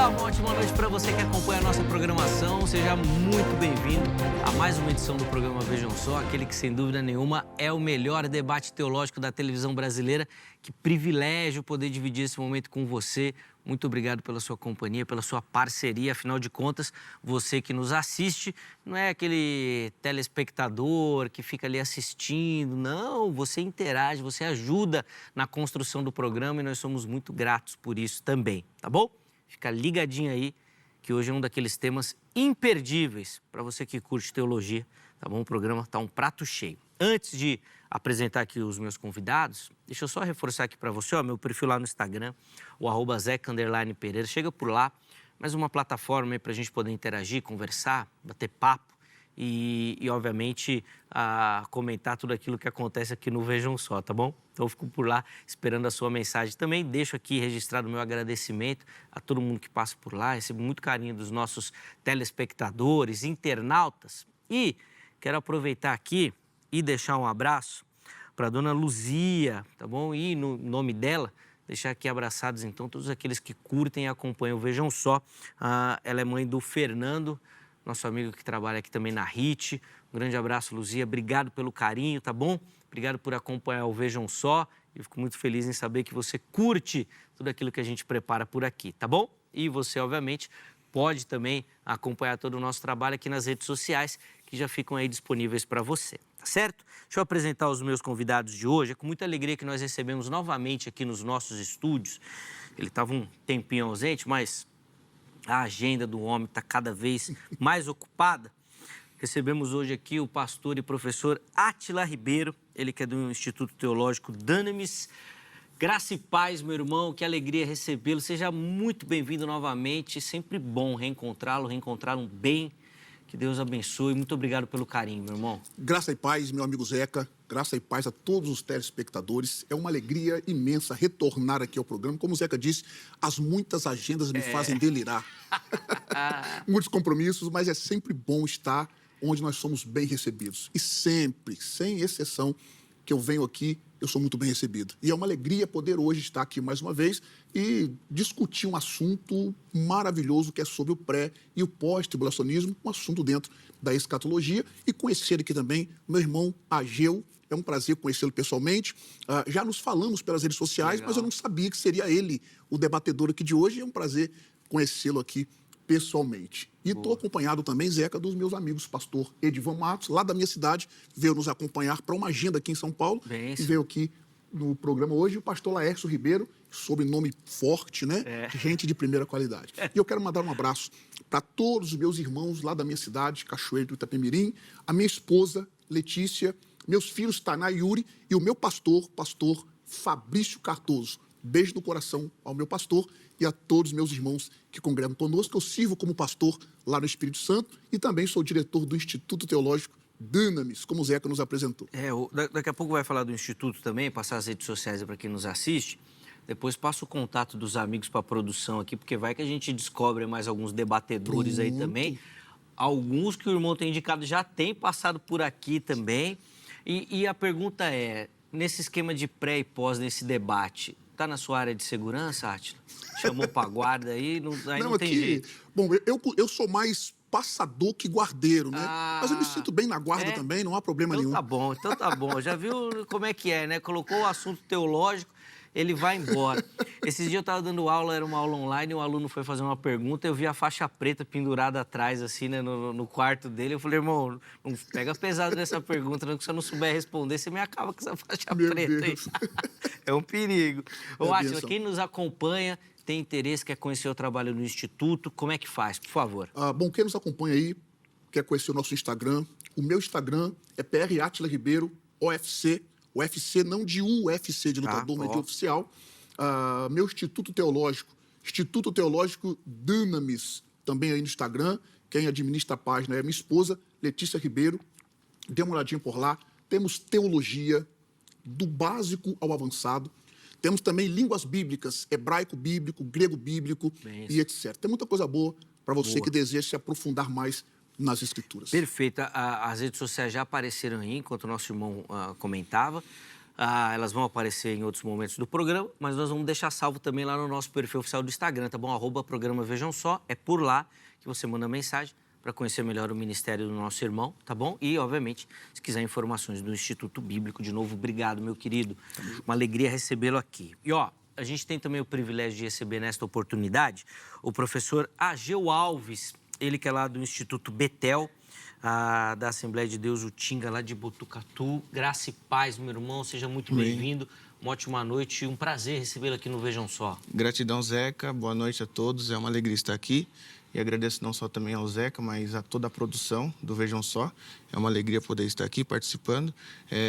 Olá, uma ótima noite para você que acompanha a nossa programação. Seja muito bem-vindo a mais uma edição do programa Vejam Só, aquele que, sem dúvida nenhuma, é o melhor debate teológico da televisão brasileira. Que privilégio poder dividir esse momento com você. Muito obrigado pela sua companhia, pela sua parceria. Afinal de contas, você que nos assiste não é aquele telespectador que fica ali assistindo. Não, você interage, você ajuda na construção do programa e nós somos muito gratos por isso também, tá bom? Fica ligadinho aí, que hoje é um daqueles temas imperdíveis para você que curte teologia, tá bom? O programa tá um prato cheio. Antes de apresentar aqui os meus convidados, deixa eu só reforçar aqui para você, ó, meu perfil lá no Instagram, o @zeca_pereira. Chega por lá, mais uma plataforma aí para a gente poder interagir, conversar, bater papo e obviamente, comentar tudo aquilo que acontece aqui no Vejam Só, tá bom? Então, eu fico por lá esperando a sua mensagem. Também deixo aqui registrado o meu agradecimento a todo mundo que passa por lá. Recebo muito carinho dos nossos telespectadores, internautas. E quero aproveitar aqui e deixar um abraço para a dona Luzia, tá bom? E no nome dela, deixar aqui abraçados, então, todos aqueles que curtem e acompanham o Vejam Só. Ela é mãe do Fernando, nosso amigo que trabalha aqui também na RIT. Um grande abraço, Luzia. Obrigado pelo carinho, tá bom? Obrigado por acompanhar o Vejam Só. Eu fico muito feliz em saber que você curte tudo aquilo que a gente prepara por aqui, tá bom? E você, obviamente, pode também acompanhar todo o nosso trabalho aqui nas redes sociais, que já ficam aí disponíveis para você, tá certo? Deixa eu apresentar os meus convidados de hoje. É com muita alegria que nós recebemos novamente aqui nos nossos estúdios. Ele estava um tempinho ausente, mas a agenda do homem está cada vez mais ocupada. Recebemos hoje aqui o pastor e professor Átila Ribeiro, ele que é do Instituto Teológico Dunamis. Graça e paz, meu irmão, que alegria recebê-lo. Seja muito bem-vindo novamente, sempre bom reencontrá-lo bem. Que Deus abençoe. Muito obrigado pelo carinho, meu irmão. Graça e paz, meu amigo Zeca. Graça e paz a todos os telespectadores. É uma alegria imensa retornar aqui ao programa. Como o Zeca disse, as muitas agendas me fazem delirar. Muitos compromissos, mas é sempre bom estar onde nós somos bem recebidos. E sempre, sem exceção, que eu venho aqui, eu sou muito bem recebido. E é uma alegria poder hoje estar aqui mais uma vez e discutir um assunto maravilhoso que é sobre o pré- e o pós-tribulacionismo, um assunto dentro da escatologia, e conhecer aqui também meu irmão Ageu. É um prazer conhecê-lo pessoalmente. Já nos falamos pelas redes sociais, Legal. mas eu não sabia que seria ele o debatedor aqui de hoje. É um prazer conhecê-lo aqui pessoalmente. E estou acompanhado também, Zeca, dos meus amigos, pastor Edivan Matos, lá da minha cidade, veio nos acompanhar para uma agenda aqui em São Paulo. Benção. E veio aqui no programa hoje o pastor Laércio Ribeiro, sobrenome forte, né? Gente de primeira qualidade. E eu quero mandar um abraço para todos os meus irmãos lá da minha cidade, Cachoeiro do Itapemirim, a minha esposa, Letícia, meus filhos, Taná e Yuri, e o meu pastor Fabrício Cardoso. Beijo no coração ao meu pastor e a todos os meus irmãos que congregam conosco. Eu sirvo como pastor lá no Espírito Santo e também sou diretor do Instituto Teológico Dunamis, como o Zeca nos apresentou. Daqui a pouco vai falar do Instituto também, passar as redes sociais para quem nos assiste. Depois passa o contato dos amigos para a produção aqui, porque vai que a gente descobre mais alguns debatedores aí também. Alguns que o irmão tem indicado já tem passado por aqui também. E a pergunta é, nesse esquema de pré e pós, nesse debate, está na sua área de segurança, Átila? Chamou para a guarda aí, não tem jeito. Bom, eu sou mais passador que guardeiro, né? Mas eu me sinto bem na guarda também, não há problema nenhum. Então tá bom. Já viu como é que é, né? Colocou o assunto teológico, ele vai embora. Esses dias eu estava dando aula, era uma aula online, e um aluno foi fazer uma pergunta, eu vi a faixa preta pendurada atrás, assim, né, no quarto dele. Eu falei, irmão, não pega pesado nessa pergunta, não, que se eu não souber responder, você me acaba com essa faixa preta aí. É um perigo. Ô, Átila, quem nos acompanha, tem interesse, quer conhecer o trabalho no Instituto, como é que faz, por favor? Bom, quem nos acompanha aí, quer conhecer o nosso Instagram, o meu Instagram é PR Átila Ribeiro, OFC, UFC não de UFC, de lutador, mas de oficial. Meu Instituto Teológico Dunamis, também aí no Instagram. Quem administra a página é minha esposa, Letícia Ribeiro. Dê uma olhadinha por lá. Temos teologia, do básico ao avançado. Temos também línguas bíblicas, hebraico bíblico, grego bíblico e etc. Tem muita coisa boa para você que deseja se aprofundar mais nas Escrituras. Perfeito. As redes sociais já apareceram aí, enquanto o nosso irmão comentava. Elas vão aparecer em outros momentos do programa, mas nós vamos deixar salvo também lá no nosso perfil oficial do Instagram, tá bom? @programa Vejam Só. É por lá que você manda mensagem para conhecer melhor o ministério do nosso irmão, tá bom? E, obviamente, se quiser informações do Instituto Bíblico, de novo, obrigado, meu querido. Uma alegria recebê-lo aqui. E, a gente tem também o privilégio de receber nesta oportunidade o professor Ageu Alves, ele que é lá do Instituto Betel, da Assembleia de Deus Utinga, lá de Botucatu. Graça e paz, meu irmão, seja muito bem-vindo. Uma ótima noite e um prazer recebê-lo aqui no Vejam Só. Gratidão, Zeca. Boa noite a todos. É uma alegria estar aqui. E agradeço não só também ao Zeca, mas a toda a produção do Vejam Só. É uma alegria poder estar aqui participando,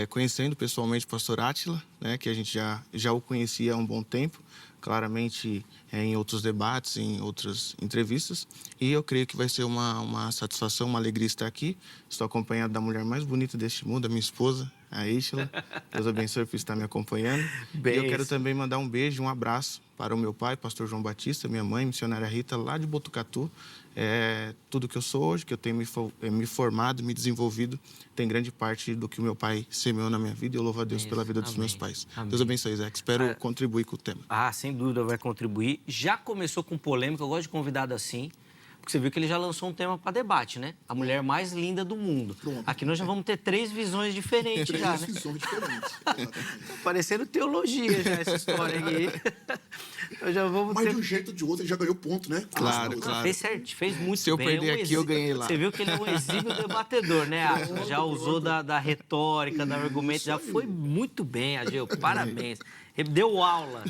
conhecendo pessoalmente o pastor Átila, né, que a gente já o conhecia há um bom tempo, claramente em outros debates, em outras entrevistas. E eu creio que vai ser uma satisfação, uma alegria estar aqui. Estou acompanhado da mulher mais bonita deste mundo, a minha esposa, a Átila. Deus abençoe por estar me acompanhando. E eu quero também mandar um beijo, um abraço para o meu pai, pastor João Batista, minha mãe, missionária Rita, lá de Botucatu. Tudo que eu sou hoje, que eu tenho me formado, me desenvolvido, tem grande parte do que o meu pai semeou na minha vida, e eu louvo a Deus pela vida dos meus pais. Amém. Deus abençoe, Zé. Espero contribuir com o tema. Sem dúvida vai contribuir. Já começou com polêmica, eu gosto de convidado assim, porque você viu que ele já lançou um tema para debate, né? A mulher mais linda do mundo. Pronto. Aqui nós já vamos ter 3 visões diferentes já, né? 3 visões diferentes. Tá parecendo teologia já essa história aqui. Mas de um jeito ou de outro ele já ganhou ponto, né? Claro. Fez certo, fez muito bem. Se eu perder aqui, eu ganhei lá. Você viu que ele é um exímio debatedor, né, Átila? Já usou da retórica, do argumento, já foi muito bem, Ageu. Parabéns. Deu aula.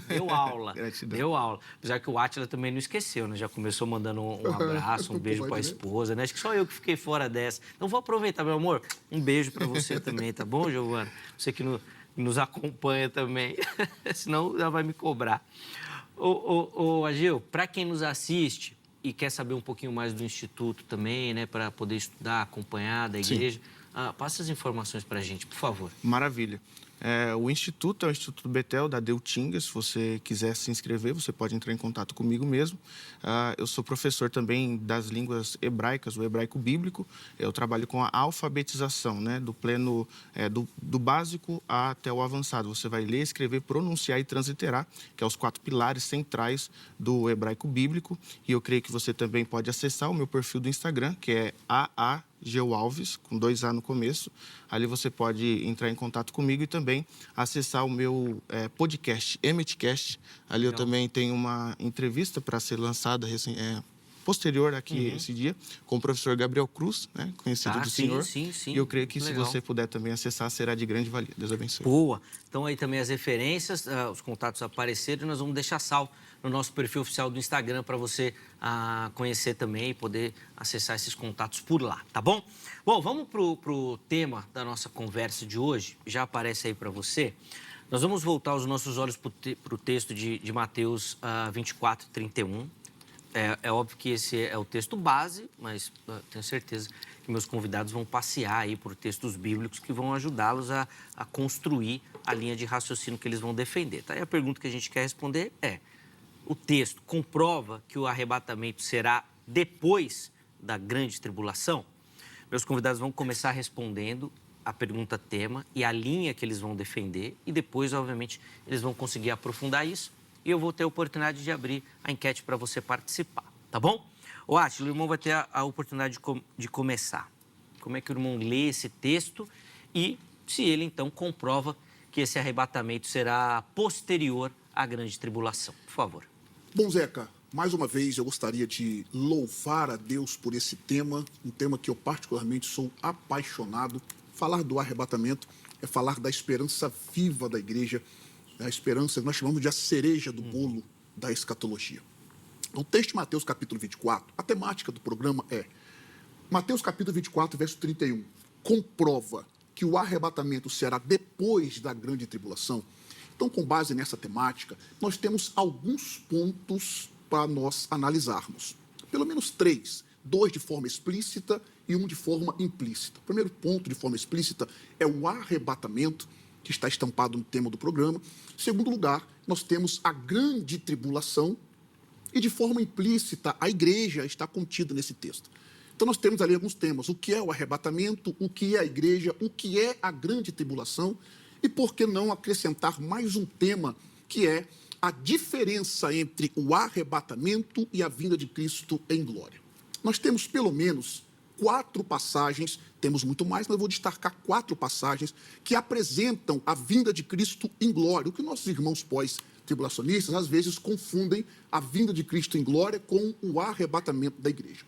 Gratidão. Deu aula. Apesar que o Átila também não esqueceu, né? Já começou mandando um abraço, um beijo para a esposa, né? Acho que só eu que fiquei fora dessa. Então vou aproveitar, meu amor. Um beijo para você também, tá bom, Giovana? Você que nos acompanha também. Senão ela vai me cobrar. Ageu, para quem nos assiste e quer saber um pouquinho mais do Instituto também, né? Para poder estudar, acompanhar da igreja, passa as informações para a gente, por favor. Maravilha. O Instituto é o Instituto Betel, da Utinga. Se você quiser se inscrever, você pode entrar em contato comigo mesmo. Eu sou professor também das línguas hebraicas, o hebraico bíblico. Eu trabalho com a alfabetização, né, do pleno, do básico até o avançado. Você vai ler, escrever, pronunciar e transliterar, que são os 4 pilares centrais do hebraico bíblico. E eu creio que você também pode acessar o meu perfil do Instagram, que é Ageu Alves, com 2 A no começo. Ali você pode entrar em contato comigo e também acessar o meu podcast, Emitcast. Ali eu também tenho uma entrevista para ser lançada posterior aqui esse dia, com o professor Gabriel Cruz, né, conhecido do senhor. Sim. E eu creio que se você puder também acessar, será de grande valia. Deus abençoe. Boa. Então aí também as referências, os contatos apareceram e nós vamos deixar salvo no nosso perfil oficial do Instagram para você conhecer também e poder acessar esses contatos por lá, tá bom? Bom, vamos pro tema da nossa conversa de hoje. Já aparece aí para você. Nós vamos voltar os nossos olhos para o texto de Mateus 24, 31. É óbvio que esse é o texto base, mas tenho certeza que meus convidados vão passear aí por textos bíblicos que vão ajudá-los a construir a linha de raciocínio que eles vão defender. Tá? E a pergunta que a gente quer responder é: o texto comprova que o arrebatamento será depois da grande tribulação? Meus convidados vão começar respondendo a pergunta tema e a linha que eles vão defender e depois, obviamente, eles vão conseguir aprofundar isso e eu vou ter a oportunidade de abrir a enquete para você participar, tá bom? Átila, o irmão vai ter a oportunidade de começar. Como é que o irmão lê esse texto e se ele, então, comprova que esse arrebatamento será posterior à grande tribulação? Por favor. Bom, Zeca, mais uma vez eu gostaria de louvar a Deus por esse tema, um tema que eu particularmente sou apaixonado. Falar do arrebatamento é falar da esperança viva da igreja, a esperança que nós chamamos de a cereja do bolo da escatologia. No texto de Mateus capítulo 24, a temática do programa é Mateus capítulo 24, verso 31. Comprova que o arrebatamento será depois da grande tribulação. Então, com base nessa temática, nós temos alguns pontos para nós analisarmos. Pelo menos 3, 2 de forma explícita e 1 de forma implícita. O primeiro ponto de forma explícita é o arrebatamento, que está estampado no tema do programa. Em segundo lugar, nós temos a grande tribulação e, de forma implícita, a igreja está contida nesse texto. Então, nós temos ali alguns temas. O que é o arrebatamento, o que é a igreja, o que é a grande tribulação E por que não acrescentar mais um tema, que é a diferença entre o arrebatamento e a vinda de Cristo em glória. Nós temos pelo menos 4 passagens, temos muito mais, mas eu vou destacar 4 passagens que apresentam a vinda de Cristo em glória. O que nossos irmãos pós-tribulacionistas às vezes confundem a vinda de Cristo em glória com o arrebatamento da igreja.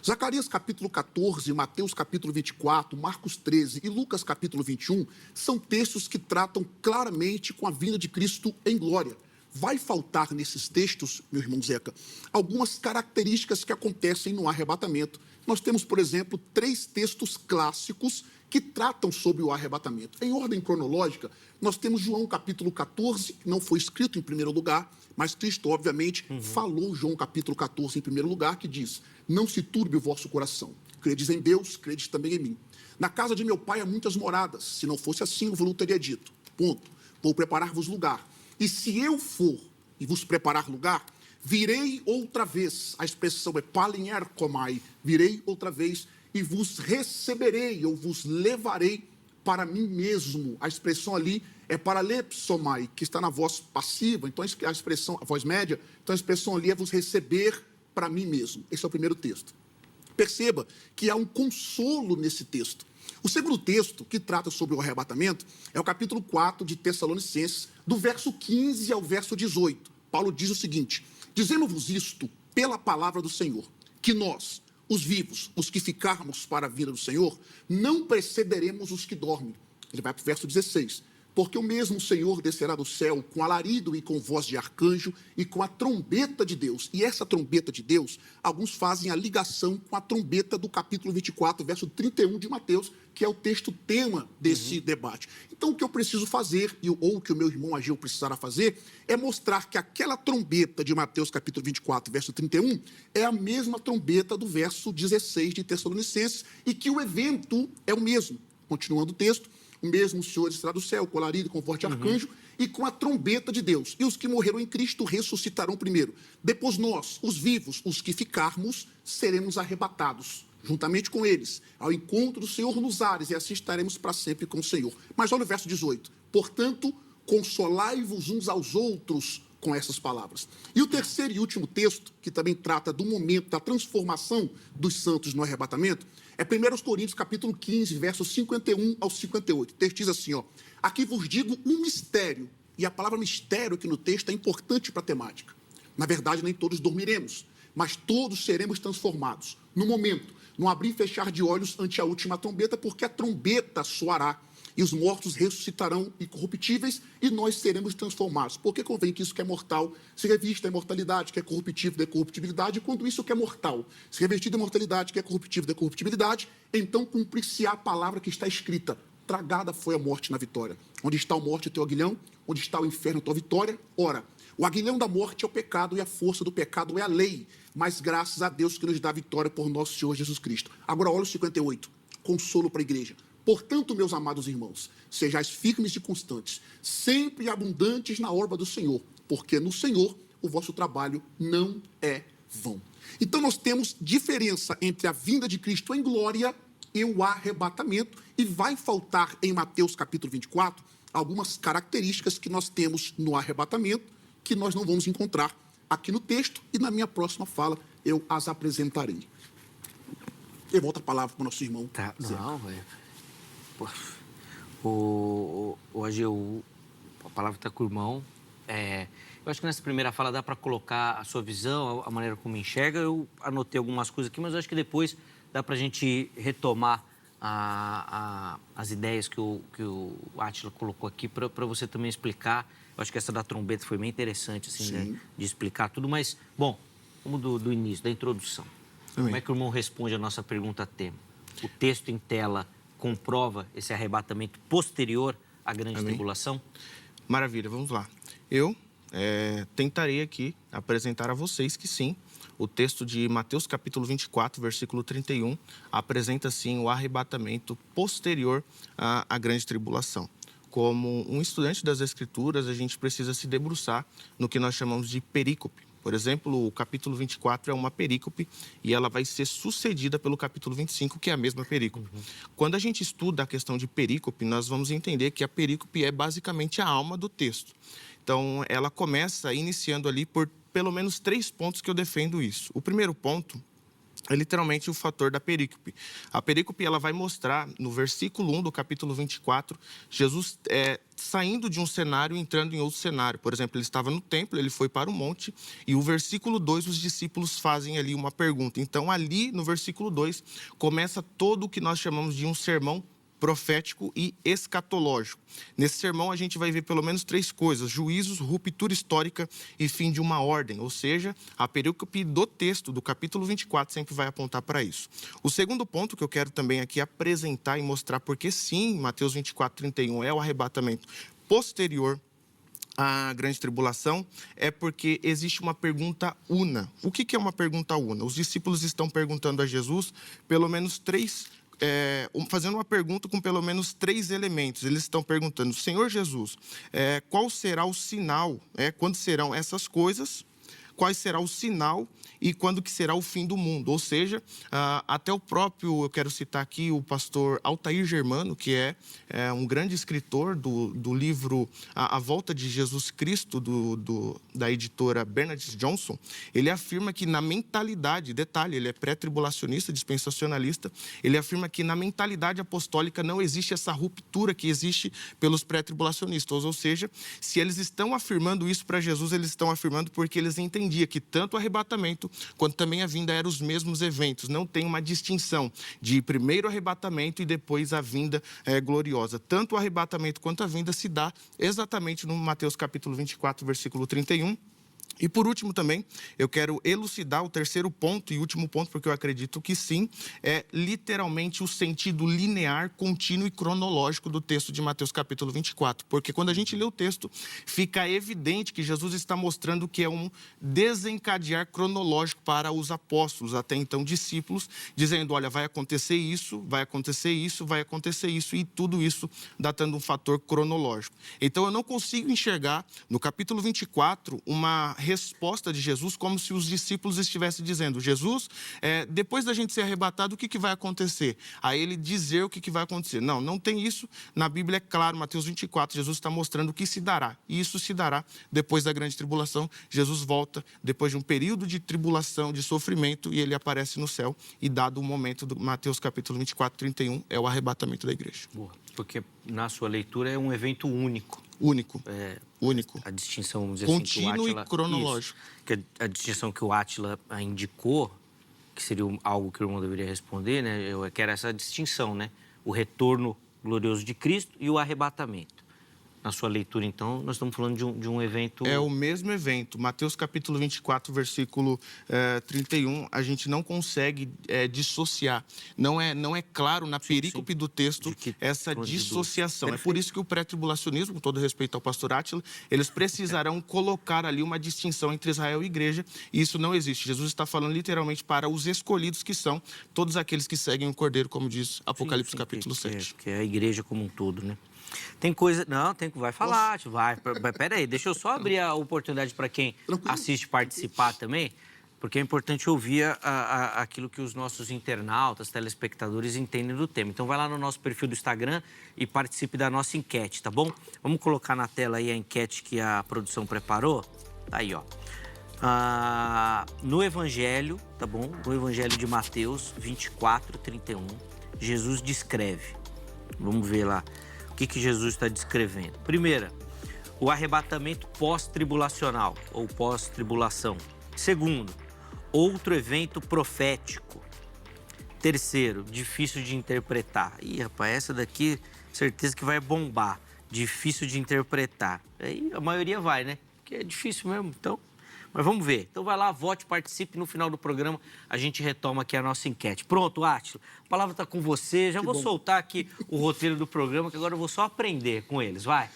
Zacarias capítulo 14, Mateus capítulo 24, Marcos 13 e Lucas capítulo 21 são textos que tratam claramente com a vinda de Cristo em glória. Vai faltar nesses textos, meu irmão Zeca, algumas características que acontecem no arrebatamento. Nós temos, por exemplo, 3 textos clássicos que tratam sobre o arrebatamento. Em ordem cronológica, nós temos João capítulo 14, que não foi escrito em primeiro lugar, mas Cristo, obviamente, falou João capítulo 14 em primeiro lugar, que diz: não se turbe o vosso coração. Credes em Deus, credes também em mim. Na casa de meu pai há muitas moradas. Se não fosse assim, eu vos teria dito. Ponto. Vou preparar-vos lugar. E se eu for e vos preparar lugar, virei outra vez. A expressão é palinherkomai. Virei outra vez e vos receberei, ou vos levarei para mim mesmo. A expressão ali é paralepsomai, que está na voz passiva. Então a expressão, a voz média, então a expressão ali é vos receber para mim mesmo. Esse é o primeiro texto. Perceba que há um consolo nesse texto. O segundo texto, que trata sobre o arrebatamento, é o capítulo 4 de Tessalonicenses, do verso 15 ao verso 18. Paulo diz o seguinte: dizemos-vos isto pela palavra do Senhor, que nós, os vivos, os que ficarmos para a vinda do Senhor, não precederemos os que dormem. Ele vai para o verso 16. Porque o mesmo Senhor descerá do céu com alarido e com voz de arcanjo e com a trombeta de Deus. E essa trombeta de Deus, alguns fazem a ligação com a trombeta do capítulo 24, verso 31 de Mateus, que é o texto tema desse debate. Então, o que eu preciso fazer, ou o que o meu irmão Ageu precisará fazer, é mostrar que aquela trombeta de Mateus capítulo 24, verso 31, é a mesma trombeta do verso 16 de Tessalonicenses e que o evento é o mesmo. Continuando o texto: o mesmo Senhor descerá do céu, com alarido, com forte arcanjo e com a trombeta de Deus. E os que morreram em Cristo ressuscitarão primeiro. Depois nós, os vivos, os que ficarmos, seremos arrebatados, juntamente com eles, ao encontro do Senhor nos ares, e assim estaremos para sempre com o Senhor. Mas olha o verso 18. Portanto, consolai-vos uns aos outros com essas palavras. E o terceiro e último texto, que também trata do momento da transformação dos santos no arrebatamento, é 1 Coríntios, capítulo 15, versos 51 ao 58. O texto diz assim, ó: aqui vos digo um mistério, e a palavra mistério aqui no texto é importante para a temática. Na verdade, nem todos dormiremos, mas todos seremos transformados. No momento, no abrir e fechar de olhos ante a última trombeta, porque a trombeta soará, e os mortos ressuscitarão incorruptíveis, e nós seremos transformados. Porque convém que isso que é mortal se revista a imortalidade, que é corruptível da corruptibilidade, e quando isso que é mortal se revestir da imortalidade, que é corruptível da corruptibilidade, então cumprir-se-á a palavra que está escrita: tragada foi a morte na vitória. Onde está a morte, o teu aguilhão? Onde está o inferno, a tua vitória? Ora, o aguilhão da morte é o pecado, e a força do pecado é a lei, mas graças a Deus que nos dá a vitória por nosso Senhor Jesus Cristo. Agora olha o 58, consolo para a igreja. Portanto, meus amados irmãos, sejais firmes e constantes, sempre abundantes na obra do Senhor, porque no Senhor o vosso trabalho não é vão. Então nós temos diferença entre a vinda de Cristo em glória e o arrebatamento, e vai faltar em Mateus capítulo 24 algumas características que nós temos no arrebatamento, que nós não vamos encontrar aqui no texto, e na minha próxima fala eu as apresentarei. Eu volto a palavra para o nosso irmão. Tá, não, o Ageu, a palavra está com o irmão. Eu acho que nessa primeira fala dá para colocar a sua visão, a maneira como enxerga. Eu anotei algumas coisas aqui, mas eu acho que depois dá para a gente retomar as ideias que o Átila colocou aqui para você também explicar. Eu acho que essa da trombeta foi bem interessante, assim, né, de explicar tudo. Mas, bom, vamos do início, da introdução. Amém. Como é que o irmão responde a nossa pergunta tema? O texto em tela comprova esse arrebatamento posterior à grande tribulação? Maravilha, vamos lá. Eu tentarei aqui apresentar a vocês que sim, o texto de Mateus capítulo 24, versículo 31, apresenta sim o arrebatamento posterior à grande tribulação. Como um estudante das Escrituras, a gente precisa se debruçar no que nós chamamos de perícope. Por exemplo, o capítulo 24 é uma perícope e ela vai ser sucedida pelo capítulo 25, que é a mesma perícope. Quando a gente estuda a questão de perícope, nós vamos entender que a perícope é basicamente a alma do texto. Então, ela começa iniciando ali por pelo menos 3 pontos que eu defendo isso. O primeiro ponto é literalmente o fator da perícope. A perícope ela vai mostrar, no versículo 1 do capítulo 24, Jesus saindo de um cenário e entrando em outro cenário. Por exemplo, ele estava no templo, ele foi para o monte, e o versículo 2, os discípulos fazem ali uma pergunta. Então, ali no versículo 2, começa todo o que nós chamamos de um sermão profético e escatológico. Nesse sermão, a gente vai ver pelo menos 3 coisas: juízos, ruptura histórica e fim de uma ordem. Ou seja, a perícope do texto do capítulo 24 sempre vai apontar para isso. O segundo ponto que eu quero também aqui apresentar e mostrar porque sim, Mateus 24, 31 é o arrebatamento posterior à grande tribulação, é porque existe uma pergunta una. O que é uma pergunta una? Os discípulos estão perguntando a Jesus pelo menos fazendo uma pergunta com pelo menos 3 elementos. Eles estão perguntando: Senhor Jesus, qual será o sinal? Quando serão essas coisas? Qual será o sinal e quando que será o fim do mundo? Ou seja, até o próprio, eu quero citar aqui o pastor Altair Germano, que é um grande escritor do livro A Volta de Jesus Cristo, da editora Bernard Johnson. Ele afirma que na mentalidade, detalhe, ele é pré-tribulacionista, dispensacionalista, ele afirma que na mentalidade apostólica não existe essa ruptura que existe pelos pré-tribulacionistas. Ou seja, se eles estão afirmando isso para Jesus, eles estão afirmando porque eles entendiam que tanto o arrebatamento quanto também a vinda eram os mesmos eventos. Não tem uma distinção de primeiro arrebatamento e depois a vinda gloriosa. Tanto o arrebatamento quanto a vinda se dá exatamente no Mateus capítulo 24, versículo 31. E por último também, eu quero elucidar o terceiro ponto e último ponto, porque eu acredito que sim, é literalmente o sentido linear, contínuo e cronológico do texto de Mateus capítulo 24. Porque quando a gente lê o texto, fica evidente que Jesus está mostrando que é um desencadear cronológico para os apóstolos, até então discípulos, dizendo: olha, vai acontecer isso, vai acontecer isso, vai acontecer isso, e tudo isso datando um fator cronológico. Então eu não consigo enxergar no capítulo 24 uma resposta de Jesus como se os discípulos estivessem dizendo: Jesus, depois da gente ser arrebatado, o que vai acontecer? Aí ele dizer o que vai acontecer. Não, não tem isso. Na Bíblia é claro, Mateus 24, Jesus está mostrando o que se dará. E isso se dará depois da grande tribulação. Jesus volta depois de um período de tribulação, de sofrimento, e ele aparece no céu. E dado o momento do Mateus capítulo 24, 31, é o arrebatamento da igreja. Boa. Porque na sua leitura é um evento único. Único. Único. A distinção, vamos dizer contínuo assim, que o Átila, e cronológico. Isso, que a distinção que o Átila indicou, que seria algo que o irmão deveria responder, né? Eu quero essa distinção, né? O retorno glorioso de Cristo e o arrebatamento. Na sua leitura, então, nós estamos falando de um evento... É o mesmo evento. Mateus capítulo 24, versículo 31, a gente não consegue dissociar. Não é claro na perícope do texto essa dissociação. É por isso que o pré-tribulacionismo, com todo respeito ao pastor Átila, eles precisarão colocar ali uma distinção entre Israel e igreja, e isso não existe. Jesus está falando literalmente para os escolhidos, que são todos aqueles que seguem o Cordeiro, como diz Apocalipse capítulo 7. Que é a igreja como um todo, né? Tem coisa... Não, vai falar. Vai. Peraí, deixa eu só abrir a oportunidade para quem assiste participar também, porque é importante ouvir aquilo que os nossos internautas, telespectadores entendem do tema. Então vai lá no nosso perfil do Instagram e participe da nossa enquete, tá bom? Vamos colocar na tela aí a enquete que a produção preparou. Tá aí, ó. No Evangelho, tá bom? No Evangelho de Mateus 24, 31, Jesus descreve. Vamos ver lá. O que Jesus está descrevendo? Primeira, o arrebatamento pós-tribulacional ou pós-tribulação. Segundo, outro evento profético. Terceiro, difícil de interpretar. Ih, rapaz, essa daqui, certeza que vai bombar. Difícil de interpretar. Aí a maioria vai, né? Porque é difícil mesmo, então... Mas vamos ver. Então vai lá, vote, participe. No final do programa a gente retoma aqui a nossa enquete. Pronto, Átila, a palavra está com você. Já vou soltar aqui o roteiro do programa, que agora eu vou só aprender com eles. Vai.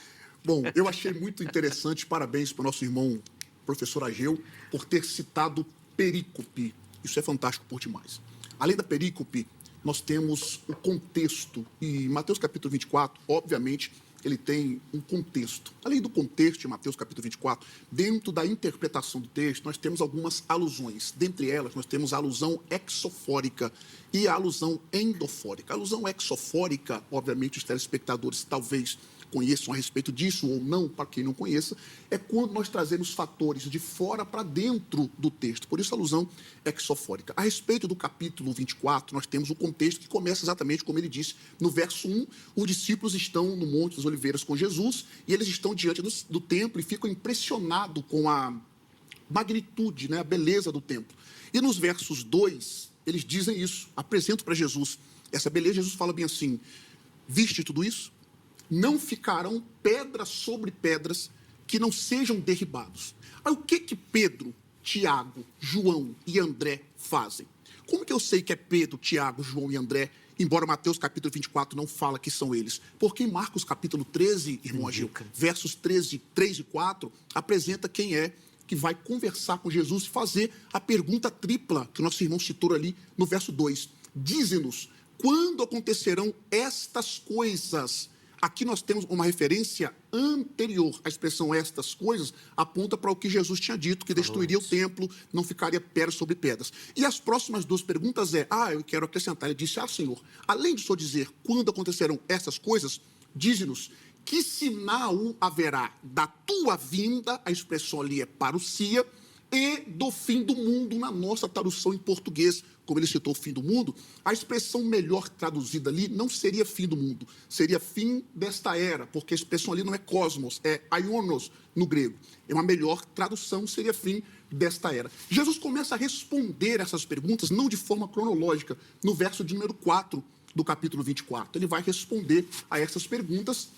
Bom, eu achei muito interessante. Parabéns para o nosso irmão, professor Ageu, por ter citado perícope. Isso é fantástico por demais. Além da perícope, nós temos o contexto. E Mateus capítulo 24, obviamente, ele tem um contexto. Além do contexto de Mateus capítulo 24, dentro da interpretação do texto, nós temos algumas alusões. Dentre elas, nós temos a alusão exofórica e a alusão endofórica. A alusão exofórica, obviamente, os telespectadores talvez conheçam a respeito disso ou não, para quem não conheça, é quando nós trazemos fatores de fora para dentro do texto. Por isso, a alusão exofórica. A respeito do capítulo 24, nós temos o contexto que começa exatamente como ele disse no verso 1. Os discípulos estão no Monte das Oliveiras com Jesus e eles estão diante do templo e ficam impressionados com a magnitude, né, a beleza do templo. E nos versos 2, eles dizem isso, apresentam para Jesus essa beleza. Jesus fala bem assim: viste tudo isso? Não ficarão pedras sobre pedras que não sejam derribados. Aí o que Pedro, Tiago, João e André fazem? Como que eu sei que é Pedro, Tiago, João e André, embora Mateus capítulo 24 não fala que são eles? Porque em Marcos capítulo 13, irmão Agil, versos 13, 3 e 4, apresenta quem é que vai conversar com Jesus e fazer a pergunta tripla que o nosso irmão citou ali no verso 2. Dize-nos, quando acontecerão estas coisas? Aqui nós temos uma referência anterior. A expressão estas coisas aponta para o que Jesus tinha dito, que destruiria o templo, não ficaria pedras sobre pedras. E as próximas duas perguntas eu quero acrescentar. Ele disse, Senhor, além de só dizer quando acontecerão essas coisas, dize-nos que sinal haverá da tua vinda, a expressão ali é parousia, e do fim do mundo, na nossa tradução em português, como ele citou o fim do mundo, a expressão melhor traduzida ali não seria fim do mundo, seria fim desta era, porque a expressão ali não é cosmos, é aionos no grego. É uma melhor tradução, seria fim desta era. Jesus começa a responder essas perguntas, não de forma cronológica, no verso de número 4 do capítulo 24. Ele vai responder a essas perguntas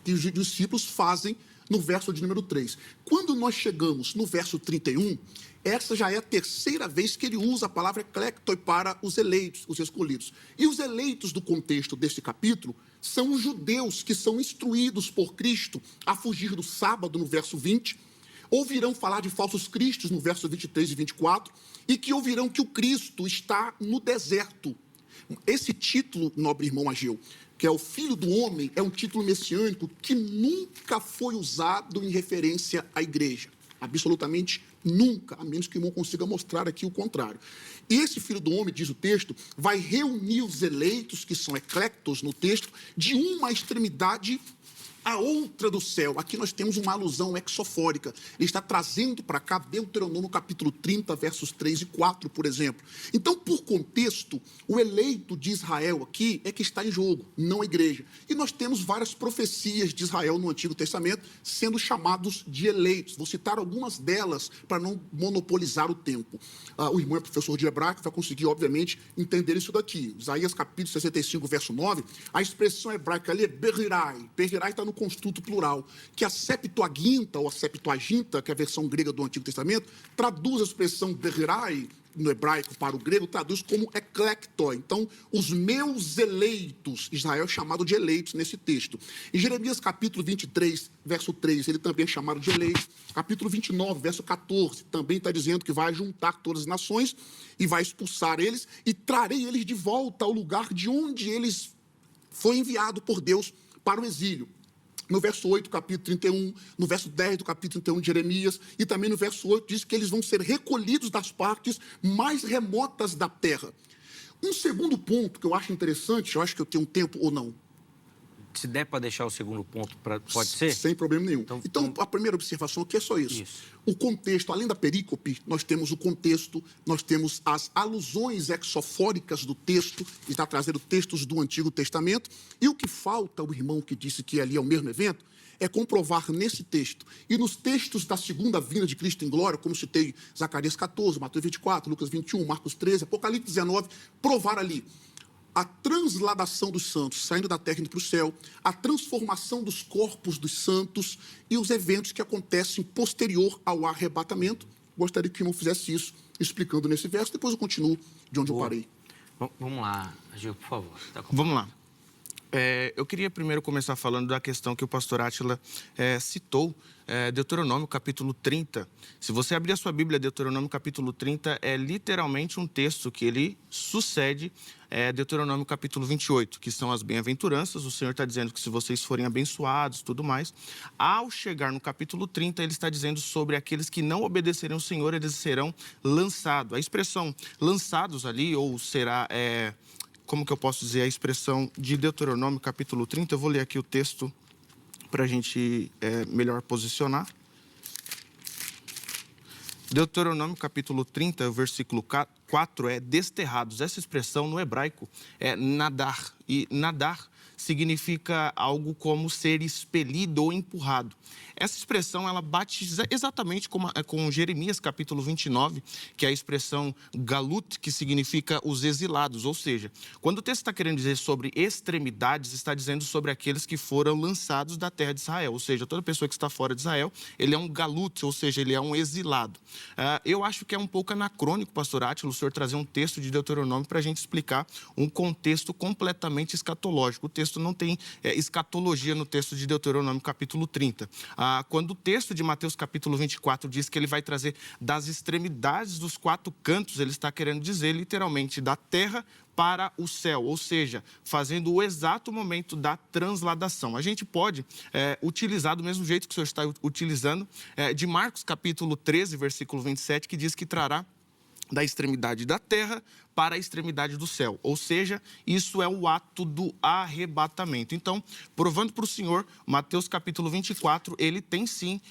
que os discípulos fazem no verso de número 3. Quando nós chegamos no verso 31, essa já é a terceira vez que ele usa a palavra eklektos para os eleitos, os escolhidos. E os eleitos do contexto deste capítulo são os judeus que são instruídos por Cristo a fugir do sábado, no verso 20, ouvirão falar de falsos cristos, no verso 23 e 24, e que ouvirão que o Cristo está no deserto. Esse título, nobre irmão Ageu, que é o Filho do Homem, é um título messiânico que nunca foi usado em referência à igreja. Absolutamente nunca, a menos que o irmão consiga mostrar aqui o contrário. E esse Filho do Homem, diz o texto, vai reunir os eleitos, que são eklektos no texto, de uma extremidade a outra do céu. Aqui nós temos uma alusão exofórica. Ele está trazendo para cá Deuteronômio capítulo 30, versos 3 e 4, por exemplo. Então, por contexto, o eleito de Israel aqui é que está em jogo, não a igreja. E nós temos várias profecias de Israel no Antigo Testamento sendo chamados de eleitos. Vou citar algumas delas para não monopolizar o tempo. O irmão é professor de hebraico, vai conseguir, obviamente, entender isso daqui. Isaías capítulo 65, verso 9, a expressão hebraica ali é Behirai. Behirai está no construto plural, que a Septuaginta, ou a Septuaginta, que é a versão grega do Antigo Testamento, traduz a expressão Behirai, no hebraico para o grego, traduz como eklekto. Então, os meus eleitos, Israel é chamado de eleitos nesse texto. Em Jeremias capítulo 23, verso 3, ele também é chamado de eleitos. Capítulo 29, verso 14, também está dizendo que vai juntar todas as nações e vai expulsar eles e trarei eles de volta ao lugar de onde eles foi enviado por Deus para o exílio. No verso 8, capítulo 31, no verso 10 do capítulo 31 de Jeremias, e também no verso 8 diz que eles vão ser recolhidos das partes mais remotas da terra. Um segundo ponto que eu acho interessante, eu acho que eu tenho um tempo ou não. Se der para deixar o segundo ponto, pode ser? Sem problema nenhum. Então, a primeira observação aqui é só isso. O contexto, além da perícope, nós temos o contexto, nós temos as alusões exofóricas do texto, que está trazendo textos do Antigo Testamento, e o que falta, o irmão que disse que ali é o mesmo evento, é comprovar nesse texto e nos textos da segunda vinda de Cristo em glória, como citei Zacarias 14, Mateus 24, Lucas 21, Marcos 13, Apocalipse 19, provar ali a transladação dos santos, saindo da terra indo para o céu, a transformação dos corpos dos santos e os eventos que acontecem posterior ao arrebatamento. Gostaria que o irmão fizesse isso, explicando nesse verso, depois eu continuo de onde eu parei. Vamos lá, Gil, por favor. Vamos lá. Eu queria primeiro começar falando da questão que o pastor Átila citou, Deuteronômio capítulo 30. Se você abrir a sua Bíblia, Deuteronômio capítulo 30 é literalmente um texto que ele sucede Deuteronômio capítulo 28, que são as bem-aventuranças. O Senhor está dizendo que se vocês forem abençoados, tudo mais. Ao chegar no capítulo 30, ele está dizendo sobre aqueles que não obedecerem ao Senhor, eles serão lançados. A expressão lançados ali, ou será... como que eu posso dizer a expressão de Deuteronômio capítulo 30? Eu vou ler aqui o texto para a gente melhor posicionar. Deuteronômio capítulo 30, versículo 4 é desterrados. Essa expressão no hebraico é nadar. E nadar significa algo como ser expelido ou empurrado. Essa expressão, ela bate exatamente com Jeremias, capítulo 29, que é a expressão galut, que significa os exilados. Ou seja, quando o texto está querendo dizer sobre extremidades, está dizendo sobre aqueles que foram lançados da terra de Israel. Ou seja, toda pessoa que está fora de Israel, ele é um galut, ou seja, ele é um exilado. Eu acho que é um pouco anacrônico, pastor Átila, o senhor trazer um texto de Deuteronômio para a gente explicar um contexto completamente escatológico. O texto não tem escatologia no texto de Deuteronômio capítulo 30. Quando o texto de Mateus capítulo 24 diz que ele vai trazer das extremidades dos quatro cantos, ele está querendo dizer literalmente da terra para o céu, ou seja, fazendo o exato momento da transladação. A gente pode utilizar do mesmo jeito que o senhor está utilizando, de Marcos capítulo 13, versículo 27, que diz que trará da extremidade da terra para a extremidade do céu. Ou seja, isso é o ato do arrebatamento. Então, provando para o senhor, Mateus capítulo 24, ele tem sim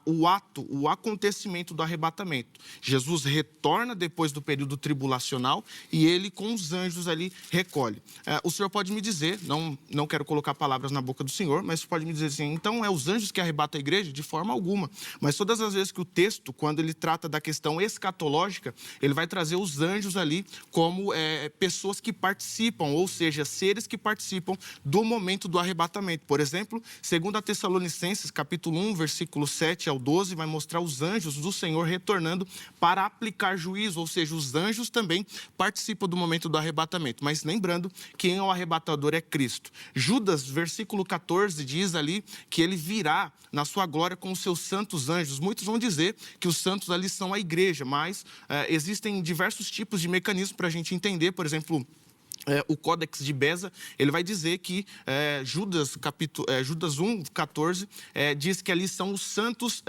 o acontecimento do arrebatamento. Jesus retorna depois do período tribulacional e ele com os anjos ali recolhe. O senhor pode me dizer, não quero colocar palavras na boca do senhor, mas pode me dizer assim, então é os anjos que arrebatam a igreja? De forma alguma. Mas todas as vezes que o texto, quando ele trata da questão escatológica, ele vai trazer os anjos ali como pessoas que participam, ou seja, seres que participam do momento do arrebatamento. Por exemplo, 2 Tessalonicenses, capítulo 1, versículo 7 ao 12, vai mostrar os anjos do Senhor retornando para aplicar juízo, ou seja, os anjos também participam do momento do arrebatamento. Mas lembrando, quem é o arrebatador é Cristo. Judas, versículo 14, diz ali que ele virá na sua glória com os seus santos anjos. Muitos vão dizer que os santos ali são a igreja, mas existem diversos tipos de mecanismos para a gente entender. Por exemplo, o Códex de Beza, ele vai dizer que Judas 1:14 diz que ali são os santos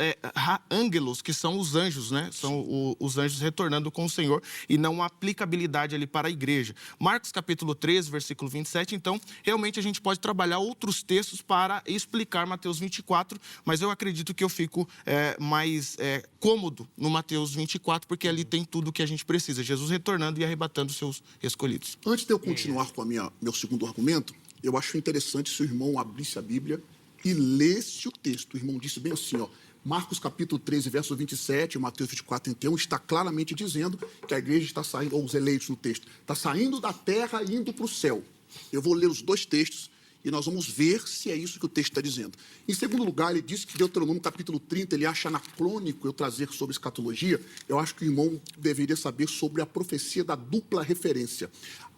ângelos, que são os anjos, né? São os anjos retornando com o Senhor, e não há aplicabilidade ali para a igreja. Marcos capítulo 13, versículo 27, então, realmente a gente pode trabalhar outros textos para explicar Mateus 24, mas eu acredito que eu fico mais cômodo no Mateus 24, porque ali tem tudo o que a gente precisa, Jesus retornando e arrebatando os seus escolhidos. Antes de eu continuar com meu segundo argumento, eu acho interessante se o irmão abrisse a Bíblia e lesse o texto. O irmão disse bem assim, Marcos capítulo 13, verso 27, Mateus 24, 31, está claramente dizendo que a igreja está saindo, ou os eleitos no texto, está saindo da terra e indo para o céu. Eu vou ler os dois textos e nós vamos ver se é isso que o texto está dizendo. Em segundo lugar, ele diz que Deuteronômio capítulo 30, ele acha anacrônico eu trazer sobre escatologia. Eu acho que o irmão deveria saber sobre a profecia da dupla referência.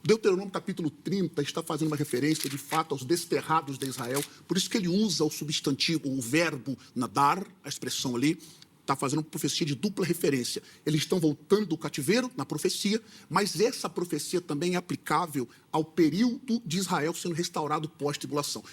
Deuteronômio capítulo 30 está fazendo uma referência, de fato, aos desterrados de Israel. Por isso que ele usa o substantivo, o verbo nadar, a expressão ali, está fazendo uma profecia de dupla referência. Eles estão voltando do cativeiro, na profecia, mas essa profecia também é aplicável ao período de Israel sendo restaurado pós-tribulação.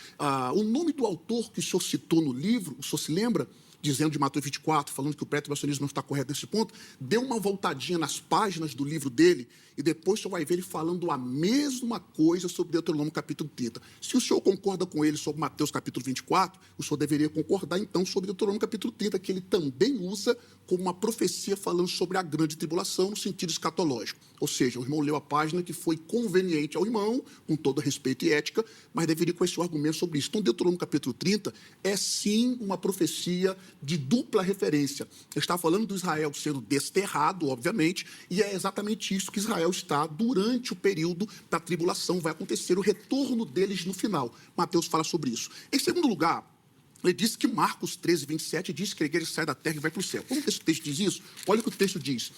O nome do autor que o senhor citou no livro, o senhor se lembra? Dizendo de Mateus 24, falando que o pré-tribulacionismo não está correto nesse ponto, dê uma voltadinha nas páginas do livro dele e depois o senhor vai ver ele falando a mesma coisa sobre Deuteronômio capítulo 30. Se o senhor concorda com ele sobre Mateus capítulo 24, o senhor deveria concordar então sobre Deuteronômio capítulo 30, que ele também usa como uma profecia falando sobre a grande tribulação no sentido escatológico. Ou seja, o irmão leu a página que foi conveniente ao irmão, com todo respeito e ética, mas deveria conhecer o argumento sobre isso. Então, Deuteronômio capítulo 30 é sim uma profecia de dupla referência. Ele está falando do Israel sendo desterrado, obviamente, e é exatamente isso que Israel está durante o período da tribulação. Vai acontecer o retorno deles no final. Mateus fala sobre isso. Em segundo lugar, Ele disse que Marcos 13, 27 diz que a igreja sai da terra e vai para o céu. Como esse texto diz isso? Olha o que o texto diz.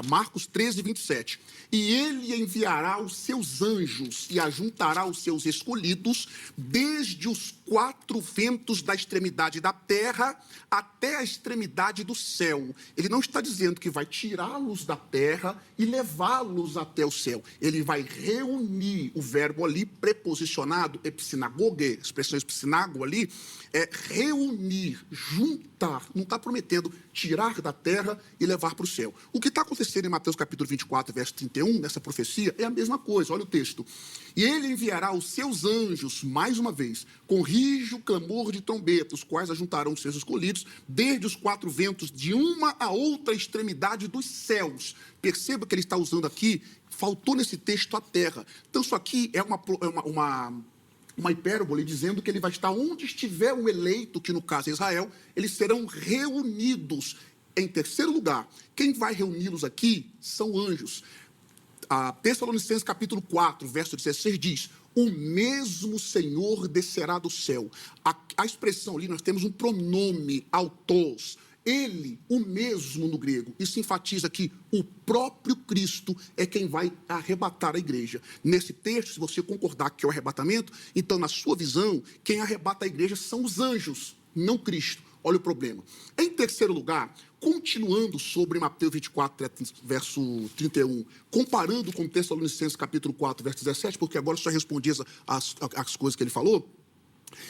Marcos 13, 27. E ele enviará os seus anjos e ajuntará os seus escolhidos desde os 4 ventos da extremidade da terra até a extremidade do céu. Ele não está dizendo que vai tirá-los da terra e levá-los até o céu. Ele vai reunir, o verbo ali preposicionado, epsinagoge, a expressão epsinago ali, é reunir, juntar, não está prometendo tirar da terra e levar para o céu. O que está acontecendo em Mateus capítulo 24, verso 31, nessa profecia, é a mesma coisa, olha o texto. E ele enviará os seus anjos, mais uma vez, com rijo clamor de trombeta, os quais ajuntarão os seus escolhidos, desde os 4 ventos, de uma a outra extremidade dos céus. Perceba que ele está usando aqui, faltou nesse texto a terra. Então isso aqui é uma hipérbole dizendo que ele vai estar onde estiver o eleito, que no caso é Israel, eles serão reunidos. Em terceiro lugar, quem vai reuni-los aqui são anjos. A Tessalonicenses capítulo 4, verso 16 diz: o mesmo Senhor descerá do céu. A expressão ali, nós temos um pronome, autos. Ele, o mesmo no grego. Isso enfatiza que o próprio Cristo é quem vai arrebatar a igreja. Nesse texto, se você concordar que é o arrebatamento, então, na sua visão, quem arrebata a igreja são os anjos, não Cristo. Olha o problema. Em terceiro lugar, continuando sobre Mateus 24, verso 31, comparando com Tessalonicenses capítulo 4, verso 17, porque agora só respondi as coisas que ele falou.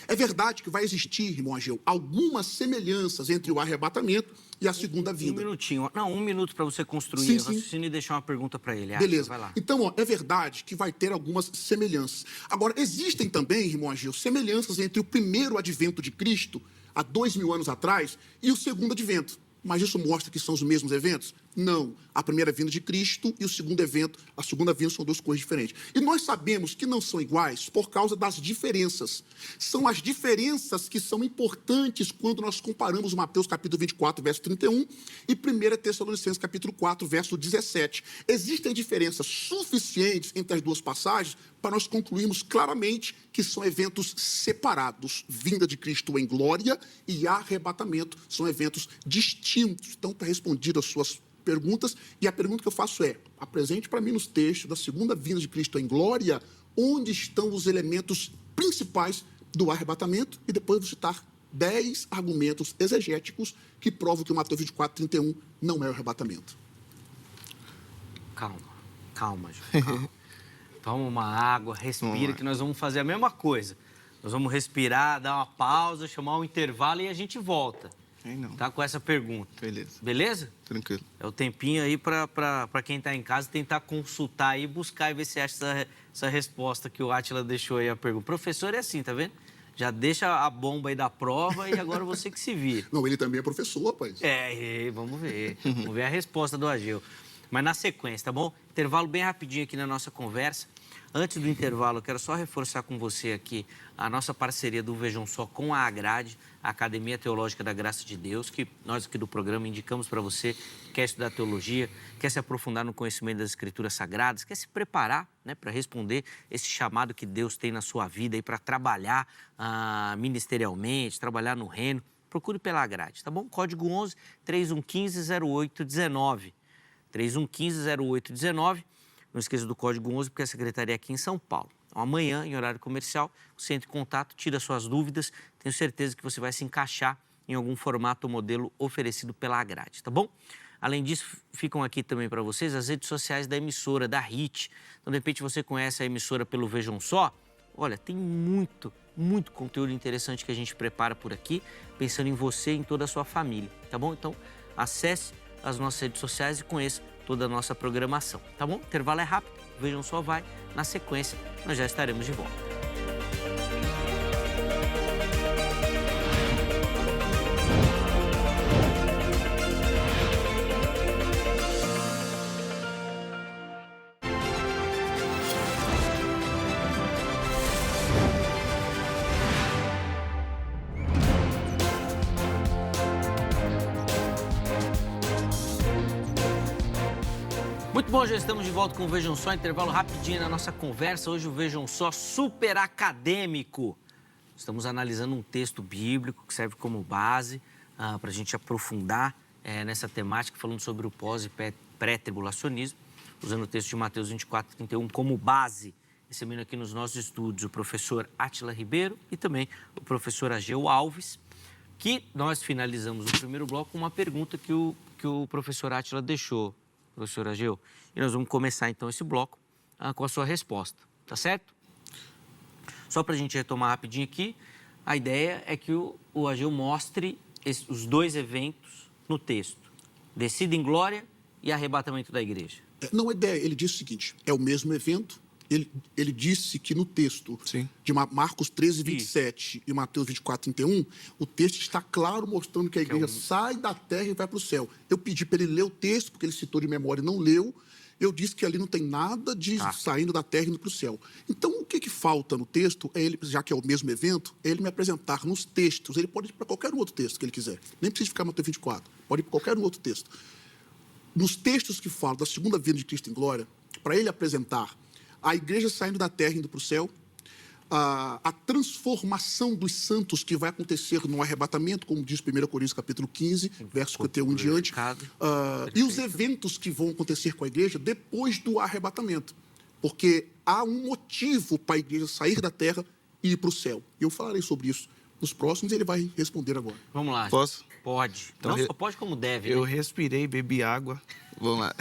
É verdade que vai existir, irmão Ageu, algumas semelhanças entre o arrebatamento e a segunda vinda. Um minuto para você construir o raciocínio e deixar uma pergunta para ele. Beleza. Vai lá. Então, é verdade que vai ter algumas semelhanças. Agora, existem também, irmão Ageu, semelhanças entre o primeiro advento de Cristo, há 2000 anos atrás, e o segundo advento. Mas isso mostra que são os mesmos eventos? Não. A primeira vinda de Cristo e o segundo evento, a segunda vinda, são 2 coisas diferentes. E nós sabemos que não são iguais por causa das diferenças. São as diferenças que são importantes quando nós comparamos Mateus capítulo 24, verso 31 e 1 Tessalonicenses capítulo 4, verso 17. Existem diferenças suficientes entre as duas passagens para nós concluirmos claramente que são eventos separados. Vinda de Cristo em glória e arrebatamento são eventos distintos. Então, está respondido as suas perguntas, e a pergunta que eu faço é: apresente para mim nos textos da segunda vinda de Cristo em glória, onde estão os elementos principais do arrebatamento, e depois vou citar 10 argumentos exegéticos que provam que o Mateus 24, 31 não é o arrebatamento. Calma, João, calma. Toma uma água, respira, que nós vamos fazer a mesma coisa. Nós vamos respirar, dar uma pausa, chamar um intervalo e a gente volta. Não. Tá com essa pergunta. Beleza. Beleza? Tranquilo. É o tempinho aí para quem está em casa tentar consultar e buscar e ver se acha essa resposta que o Átila deixou aí a pergunta. Professor é assim, tá vendo? Já deixa a bomba aí da prova e agora você que se vira. Não, ele também é professor, rapaz. Vamos ver. Vamos ver a resposta do Ageu. Mas na sequência, tá bom? Intervalo bem rapidinho aqui na nossa conversa. Antes do intervalo, eu quero só reforçar com você aqui a nossa parceria do Vejam Só com a Agrade, a Academia Teológica da Graça de Deus, que nós aqui do programa indicamos para você que quer estudar teologia, quer se aprofundar no conhecimento das Escrituras Sagradas, quer se preparar, né, para responder esse chamado que Deus tem na sua vida e para trabalhar ministerialmente, trabalhar no reino. Procure pela Agrade, tá bom? Código 11 3115-0819. 3115-0819. Não esqueça do código 11, porque a secretaria é aqui em São Paulo. Então, amanhã, em horário comercial, você entra em contato, tira suas dúvidas. Tenho certeza que você vai se encaixar em algum formato ou modelo oferecido pela Agrade, tá bom? Além disso, ficam aqui também para vocês as redes sociais da emissora, da HIT. Então, de repente, você conhece a emissora pelo Vejam Só. Olha, tem muito conteúdo interessante que a gente prepara por aqui, pensando em você e em toda a sua família, tá bom? Então, acesse as nossas redes sociais e conheça toda a nossa programação, tá bom? O intervalo é rápido, Vejam Só vai. Na sequência, nós já estaremos de volta. Muito bom, já estamos de volta com o Vejam Só, intervalo rapidinho na nossa conversa. Hoje o Vejam Só super acadêmico. Estamos analisando um texto bíblico que serve como base para a gente aprofundar nessa temática, falando sobre o pós e pré-tribulacionismo, usando o texto de Mateus 24, 31 como base. Recebendo aqui nos nossos estúdios o professor Átila Ribeiro e também o professor Ageu Alves, que nós finalizamos o primeiro bloco com uma pergunta que o professor Átila deixou, professor Ageu. E nós vamos começar, então, esse bloco com a sua resposta, tá certo? Só para a gente retomar rapidinho aqui, a ideia é que o Ageu mostre os dois eventos no texto, descida em glória e arrebatamento da igreja. Não, a ideia, ele disse o seguinte, é o mesmo evento. Ele disse que no texto de Marcos 13, 27 e Mateus 24, 31, o texto está claro mostrando que a igreja sai da terra e vai para o céu. Eu pedi para ele ler o texto, porque ele citou de memória e não leu. Eu disse que ali não tem nada de saindo da terra e indo para o céu. Então, o que falta no texto, é ele, já que é o mesmo evento, é ele me apresentar nos textos. Ele pode ir para qualquer outro texto que ele quiser. Nem precisa ficar em Mateus 24. Pode ir para qualquer outro texto. Nos textos que falam da segunda vinda de Cristo em glória, para ele apresentar a igreja saindo da terra e indo para o céu, a transformação dos santos que vai acontecer no arrebatamento, como diz 1 Coríntios capítulo 15, verso 51 em diante, e os eventos que vão acontecer com a igreja depois do arrebatamento. Porque há um motivo para a igreja sair da terra e ir para o céu. E eu falarei sobre isso nos próximos e ele vai responder agora. Vamos lá. Posso? Pode. Então, não só pode como deve. Eu respirei, bebi água. Vamos lá.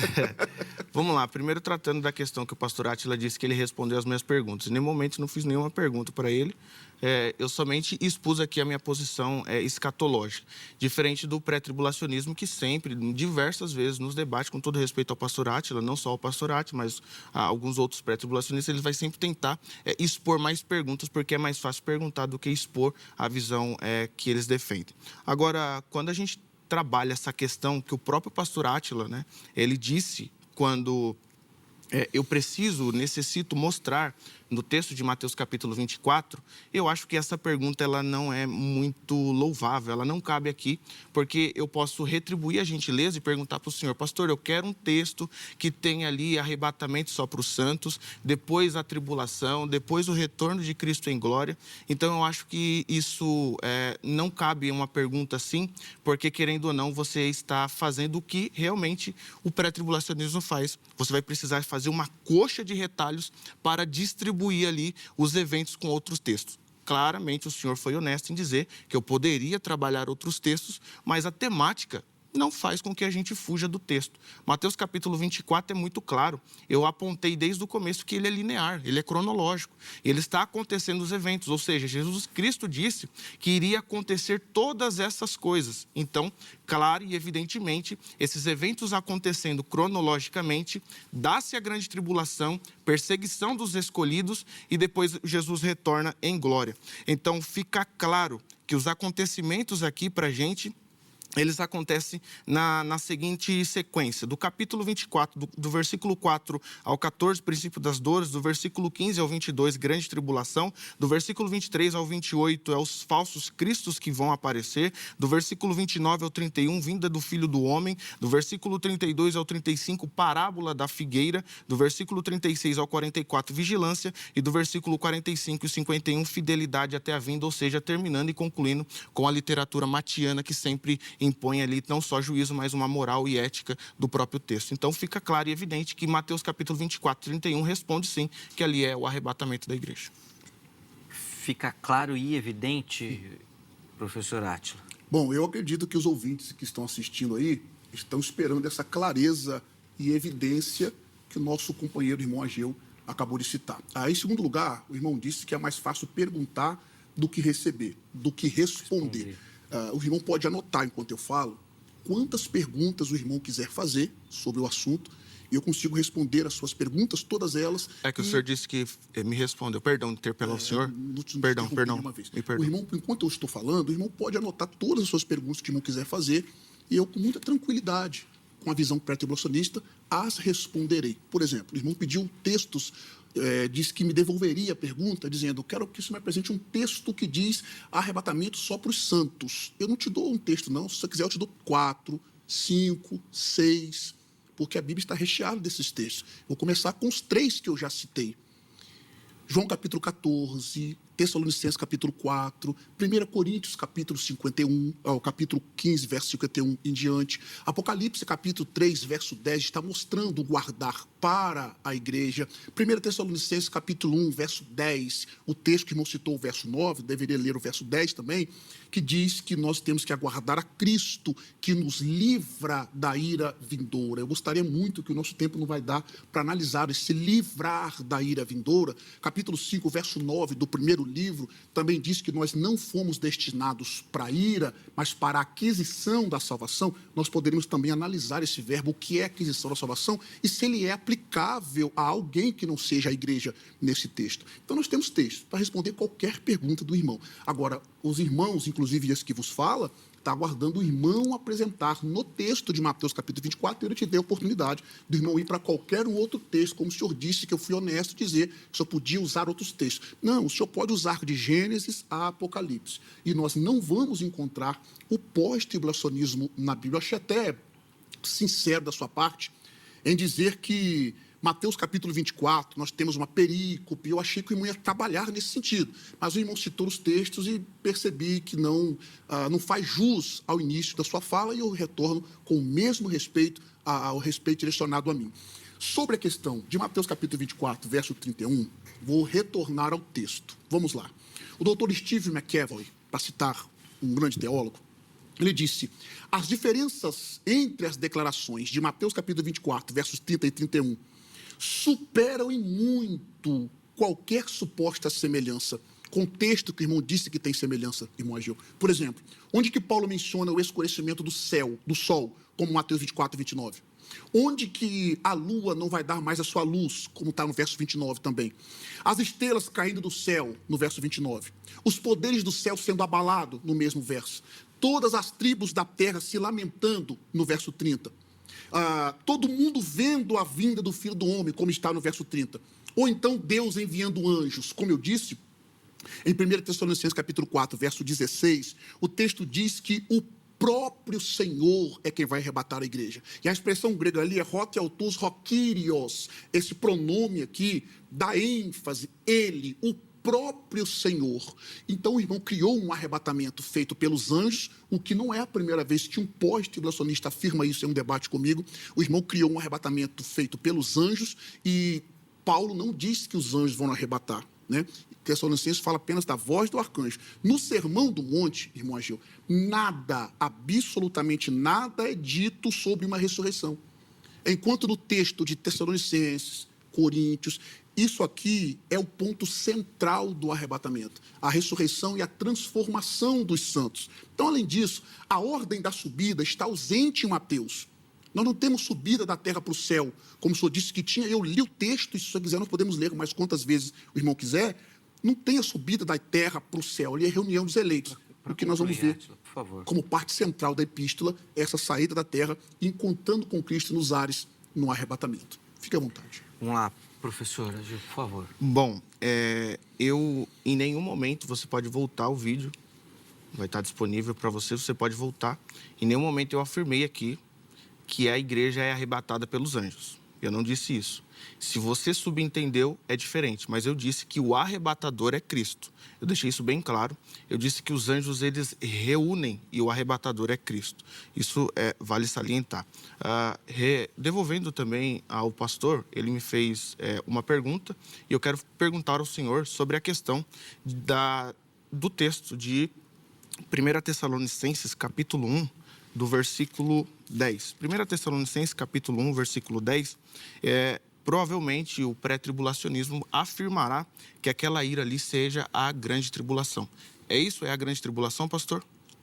Vamos lá. Primeiro, tratando da questão que o pastor Átila disse que ele respondeu as minhas perguntas. Em nenhum momento não fiz nenhuma pergunta para ele. Eu somente expus aqui a minha posição escatológica. Diferente do pré-tribulacionismo, que sempre, diversas vezes, nos debate, com todo respeito ao pastor Átila, não só ao pastor Átila, mas a alguns outros pré-tribulacionistas, ele vai sempre tentar expor mais perguntas, porque é mais fácil perguntar do que expor a visão que eles defendem. Agora, quando a gente trabalha essa questão que o próprio pastor Átila, né, ele disse quando eu necessito mostrar no texto de Mateus capítulo 24, eu acho que essa pergunta ela não é muito louvável, ela não cabe aqui, porque eu posso retribuir a gentileza e perguntar para o senhor, pastor, eu quero um texto que tenha ali arrebatamento só para os santos, depois a tribulação, depois o retorno de Cristo em glória. Então, eu acho que isso não cabe uma pergunta assim, porque, querendo ou não, você está fazendo o que realmente o pré-tribulacionismo faz. Você vai precisar fazer uma coxa de retalhos para distribuir ali os eventos com outros textos. Claramente, o senhor foi honesto em dizer que eu poderia trabalhar outros textos, mas a temática não faz com que a gente fuja do texto. Mateus capítulo 24 é muito claro. Eu apontei desde o começo que ele é linear, ele é cronológico. Ele está acontecendo os eventos, ou seja, Jesus Cristo disse que iria acontecer todas essas coisas. Então, claro e evidentemente, esses eventos acontecendo cronologicamente, dá-se a grande tribulação, perseguição dos escolhidos e depois Jesus retorna em glória. Então, fica claro que os acontecimentos aqui para a gente, eles acontecem na seguinte sequência. Do capítulo 24, do versículo 4 ao 14, princípio das dores. Do versículo 15 ao 22, grande tribulação. Do versículo 23 ao 28, é os falsos cristos que vão aparecer. Do versículo 29 ao 31, vinda do Filho do Homem. Do versículo 32 ao 35, parábola da figueira. Do versículo 36 ao 44, vigilância. E do versículo 45 e 51, fidelidade até a vinda, ou seja, terminando e concluindo com a literatura matiana que sempre impõe ali não só juízo, mas uma moral e ética do próprio texto. Então, fica claro e evidente que Mateus capítulo 24, 31 responde sim, que ali é o arrebatamento da igreja. Fica claro e evidente, professor Átila? Bom, eu acredito que os ouvintes que estão assistindo aí estão esperando essa clareza e evidência que o nosso companheiro, irmão Ageu, acabou de citar. Em segundo lugar, o irmão disse que é mais fácil perguntar do que receber, do que responder. O irmão pode anotar, enquanto eu falo, quantas perguntas o irmão quiser fazer sobre o assunto, e eu consigo responder as suas perguntas, todas elas. É que o senhor disse que me respondeu. Perdão, interpelar o senhor. Perdão. O irmão, enquanto eu estou falando, o irmão pode anotar todas as suas perguntas que o irmão quiser fazer, e eu, com muita tranquilidade, com a visão pré-tribulacionista, as responderei. Por exemplo, o irmão pediu textos, disse que me devolveria a pergunta, dizendo, quero que você me apresente um texto que diz arrebatamento só para os santos. Eu não te dou um texto, não. Se você quiser, eu te dou 4, 5, 6, porque a Bíblia está recheada desses textos. Vou começar com os 3 que eu já citei. João capítulo 14, Tessalonicenses capítulo 4, 1 Coríntios capítulo 51, capítulo 15, verso 51 em diante. Apocalipse capítulo 3, verso 10, está mostrando o guardar para a igreja. 1 Tessalonicenses capítulo 1, verso 10, o texto que irmão citou, o verso 9, deveria ler o verso 10 também, que diz que nós temos que aguardar a Cristo, que nos livra da ira vindoura. Eu gostaria muito que o nosso tempo não vai dar para analisar esse livrar da ira vindoura. Capítulo 5, verso 9 do primeiro livro, também diz que nós não fomos destinados para a ira, mas para a aquisição da salvação. Nós poderíamos também analisar esse verbo, o que é aquisição da salvação, e se ele é aplicável a alguém que não seja a igreja nesse texto. Então, nós temos texto para responder qualquer pergunta do irmão. Agora, os irmãos, inclusive esse que vos fala, está aguardando o irmão apresentar no texto de Mateus capítulo 24, e eu te dei a oportunidade do irmão ir para qualquer um outro texto, como o senhor disse, que eu fui honesto dizer que o senhor podia usar outros textos. Não, o senhor pode usar de Gênesis a Apocalipse. E nós não vamos encontrar o pós-tribulacionismo na Bíblia. Eu achei até sincero da sua parte em dizer que Mateus capítulo 24, nós temos uma perícope. Eu achei que o irmão ia trabalhar nesse sentido, mas o irmão citou os textos e percebi que não faz jus ao início da sua fala, e eu retorno com o mesmo respeito ao respeito direcionado a mim. Sobre a questão de Mateus capítulo 24, verso 31, vou retornar ao texto. Vamos lá. O doutor Steve McEvoy, para citar um grande teólogo, ele disse: as diferenças entre as declarações de Mateus capítulo 24, versos 30 e 31, superam em muito qualquer suposta semelhança com o texto que o irmão disse que tem semelhança, irmão Ageu. Por exemplo, onde que Paulo menciona o escurecimento do sol, como Mateus 24 e 29? Onde que a lua não vai dar mais a sua luz, como está no verso 29 também? As estrelas caindo do céu, no verso 29. Os poderes do céu sendo abalados, no mesmo verso. Todas as tribos da terra se lamentando, no verso 30. Todo mundo vendo a vinda do Filho do Homem, como está no verso 30. Ou então Deus enviando anjos. Como eu disse, em 1 Tessalonicenses capítulo 4, verso 16, o texto diz que o próprio Senhor é quem vai arrebatar a igreja. E a expressão grega ali é hoteautos rokirios. Esse pronome aqui dá ênfase, ele, o próprio Senhor. Então o irmão criou um arrebatamento feito pelos anjos, o que não é a primeira vez que um pós-tribulacionista afirma isso em um debate comigo. O irmão criou um arrebatamento feito pelos anjos, e Paulo não diz que os anjos vão arrebatar, né? Tessalonicenses fala apenas da voz do arcanjo. No Sermão do Monte, irmão Ageu, nada, absolutamente nada é dito sobre uma ressurreição. Enquanto no texto de Tessalonicenses, Coríntios, isso aqui é o ponto central do arrebatamento, a ressurreição e a transformação dos santos. Então, além disso, a ordem da subida está ausente em Mateus. Nós não temos subida da terra para o céu, como o senhor disse que tinha. Eu li o texto, e se o senhor quiser, nós podemos ler mais quantas vezes o irmão quiser. Não tem a subida da terra para o céu, ali é a reunião dos eleitos. O que nós vamos ver como parte central da epístola, essa saída da terra, encontrando com Cristo nos ares, no arrebatamento. Fique à vontade. Vamos lá, professora, por favor. Bom, em nenhum momento você pode voltar ao vídeo, vai estar disponível para você pode voltar. Em nenhum momento eu afirmei aqui que a igreja é arrebatada pelos anjos. Eu não disse isso. Se você subentendeu, é diferente, mas eu disse que o arrebatador é Cristo. Eu deixei isso bem claro. Eu disse que os anjos, eles reúnem e o arrebatador é Cristo. Isso vale salientar. Devolvendo também ao pastor, ele me fez uma pergunta, e eu quero perguntar ao senhor sobre a questão do texto de 1 Tessalonicenses, capítulo 1, do versículo 10. 1 Tessalonicenses, capítulo 1, versículo 10, provavelmente o pré-tribulacionismo afirmará que aquela ira ali seja a grande tribulação. É isso? É a grande tribulação, pastor?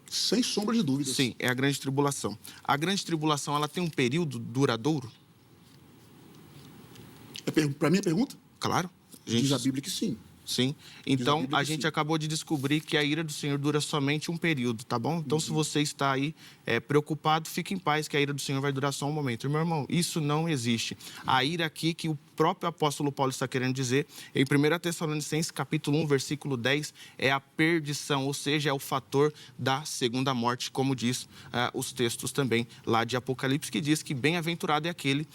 Sem sombra de dúvidas. Sim, é a grande tribulação. A grande tribulação, ela tem um período duradouro? Para mim a pergunta? Claro. Diz a Bíblia que sim. Sim. Então, a gente acabou de descobrir que a ira do Senhor dura somente um período, tá bom? Então, se você está aí preocupado, fique em paz, que a ira do Senhor vai durar só um momento. Meu irmão, isso não existe. A ira aqui que próprio apóstolo Paulo está querendo dizer. Em 1 Tessalonicenses, capítulo 1, versículo 10, é a perdição, ou seja, é o fator da segunda morte, como diz os textos também lá de Apocalipse, que diz que bem-aventurado é aquele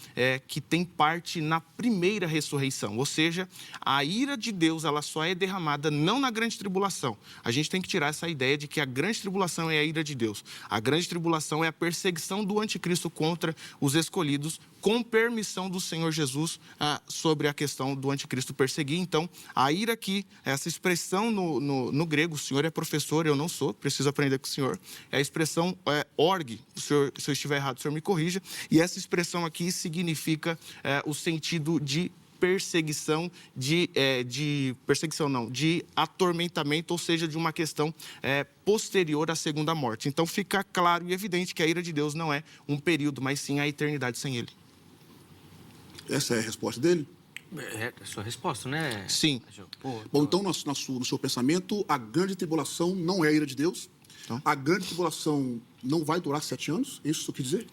que tem parte na primeira ressurreição. Ou seja, a ira de Deus, ela só é derramada não na grande tribulação. A gente tem que tirar essa ideia de que a grande tribulação é a ira de Deus. A grande tribulação é a perseguição do anticristo contra os escolhidos, com permissão do Senhor Jesus sobre a questão do anticristo perseguir. Então, a ira aqui, essa expressão no grego, o senhor é professor, eu não sou, preciso aprender com o senhor, é a expressão org, se eu estiver errado, o senhor me corrija, e essa expressão aqui significa o sentido de perseguição, de atormentamento, ou seja, de uma questão posterior à segunda morte. Então, fica claro e evidente que a ira de Deus não é um período, mas sim a eternidade sem ele. Essa é a resposta dele? É a sua resposta, né? Sim. Bom, então, no seu pensamento, a grande tribulação não é a ira de Deus? Não. A grande tribulação não vai durar 7 anos? É isso que você quer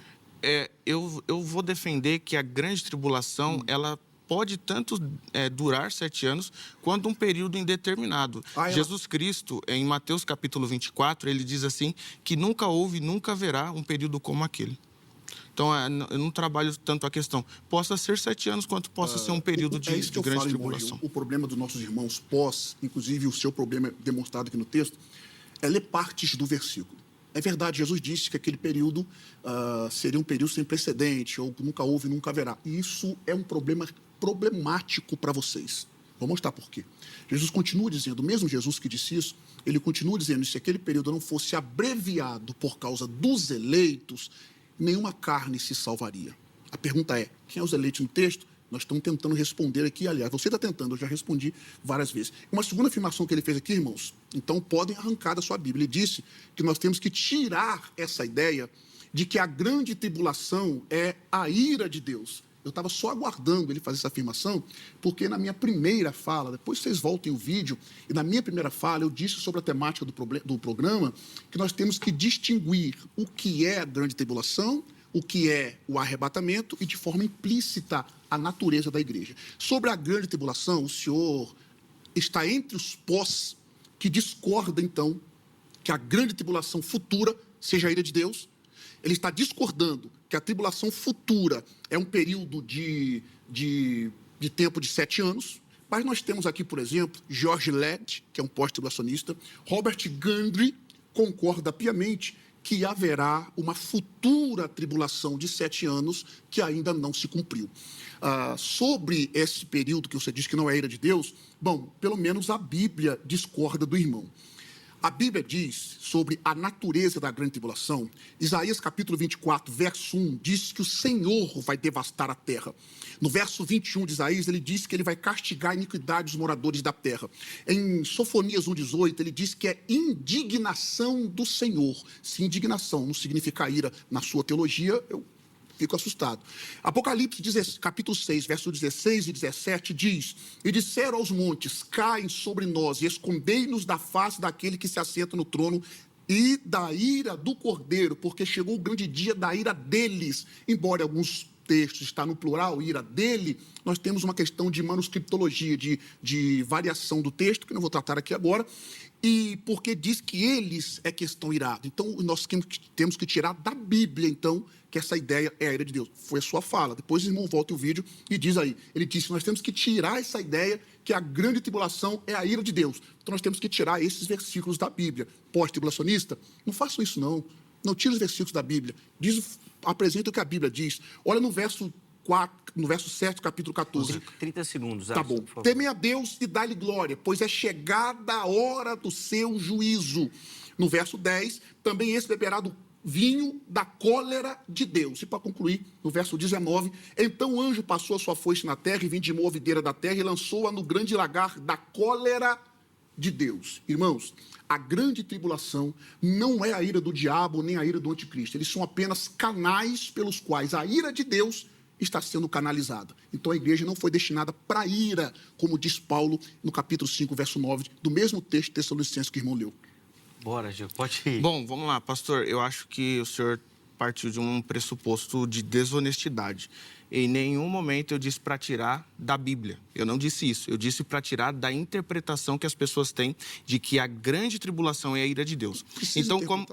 dizer? Eu vou defender que a grande tribulação, ela pode tanto durar 7 anos, quanto um período indeterminado. Jesus Cristo, em Mateus capítulo 24, ele diz assim, que nunca houve, nunca haverá um período como aquele. Então, eu não trabalho tanto a questão. Possa ser 7 anos, quanto possa ser um período de grande tribulação. O problema dos nossos irmãos inclusive o seu problema demonstrado aqui no texto, é ler partes do versículo. É verdade, Jesus disse que aquele período seria um período sem precedente, ou nunca houve, nunca haverá. E isso é um problema problemático para vocês. Vou mostrar por quê. Jesus continua dizendo, o mesmo Jesus que disse isso, ele continua dizendo que se aquele período não fosse abreviado por causa dos eleitos, nenhuma carne se salvaria. A pergunta é, quem é os eleitos no texto? Nós estamos tentando responder aqui, aliás, você está tentando, eu já respondi várias vezes. Uma segunda afirmação que ele fez aqui, irmãos, então podem arrancar da sua Bíblia. Ele disse que nós temos que tirar essa ideia de que a grande tribulação é a ira de Deus. Eu estava só aguardando ele fazer essa afirmação, porque na minha primeira fala, depois vocês voltem o vídeo, e na minha primeira fala eu disse sobre a temática do programa, que nós temos que distinguir o que é a grande tribulação, o que é o arrebatamento e, de forma implícita, a natureza da igreja. Sobre a grande tribulação, o senhor está entre os pós que discorda, então, que a grande tribulação futura seja a ira de Deus. Ele está discordando que a tribulação futura é um período de tempo de 7 anos. Mas nós temos aqui, por exemplo, George Led, que é um pós-tribulacionista, Robert Gundry concorda piamente que haverá uma futura tribulação de 7 anos que ainda não se cumpriu. Sobre esse período que você diz que não é a ira de Deus, bom, pelo menos a Bíblia discorda do irmão. A Bíblia diz sobre a natureza da grande tribulação, Isaías capítulo 24, verso 1, diz que o Senhor vai devastar a terra. No verso 21 de Isaías, ele diz que ele vai castigar a iniquidade dos moradores da terra. Em Sofonias 1,18, ele diz que é indignação do Senhor. Se indignação não significa ira na sua teologia, eu fico assustado. Apocalipse capítulo 6, versos 16 e 17 diz: e disseram aos montes, caem sobre nós e escondei-nos da face daquele que se assenta no trono e da ira do Cordeiro, porque chegou o grande dia da ira deles. Embora alguns textos está no plural, ira dele, nós temos uma questão de manuscriptologia, de variação do texto, que não vou tratar aqui agora, e porque diz que eles é que estão irados. Então, nós temos que tirar da Bíblia, então, que essa ideia é a ira de Deus. Foi a sua fala. Depois o irmão volta o vídeo e diz aí. Ele disse que nós temos que tirar essa ideia que a grande tribulação é a ira de Deus. Então, nós temos que tirar esses versículos da Bíblia. Pós-tribulacionista, não façam isso, não. Não tire os versículos da Bíblia. Apresenta o que a Bíblia diz. Olha no verso 7, capítulo 14. 30 segundos. Tá bom. Temem a Deus e dá-lhe glória, pois é chegada a hora do seu juízo. No verso 10, também esse beberá do vinho da cólera de Deus. E para concluir, no verso 19, então o anjo passou a sua foice na terra e vindimou a videira da terra e lançou-a no grande lagar da cólera de Deus. Irmãos, a grande tribulação não é a ira do diabo nem a ira do anticristo. Eles são apenas canais pelos quais a ira de Deus está sendo canalizada. Então a igreja não foi destinada para ira, como diz Paulo no capítulo 5, verso 9, do mesmo texto Tessalonicenses que o irmão leu. Bora, Gil, pode ir. Bom, vamos lá, pastor. Eu acho que o senhor partiu de um pressuposto de desonestidade. Em nenhum momento eu disse para tirar da Bíblia. Eu não disse isso. Eu disse para tirar da interpretação que as pessoas têm de que a grande tribulação é a ira de Deus. Então, como...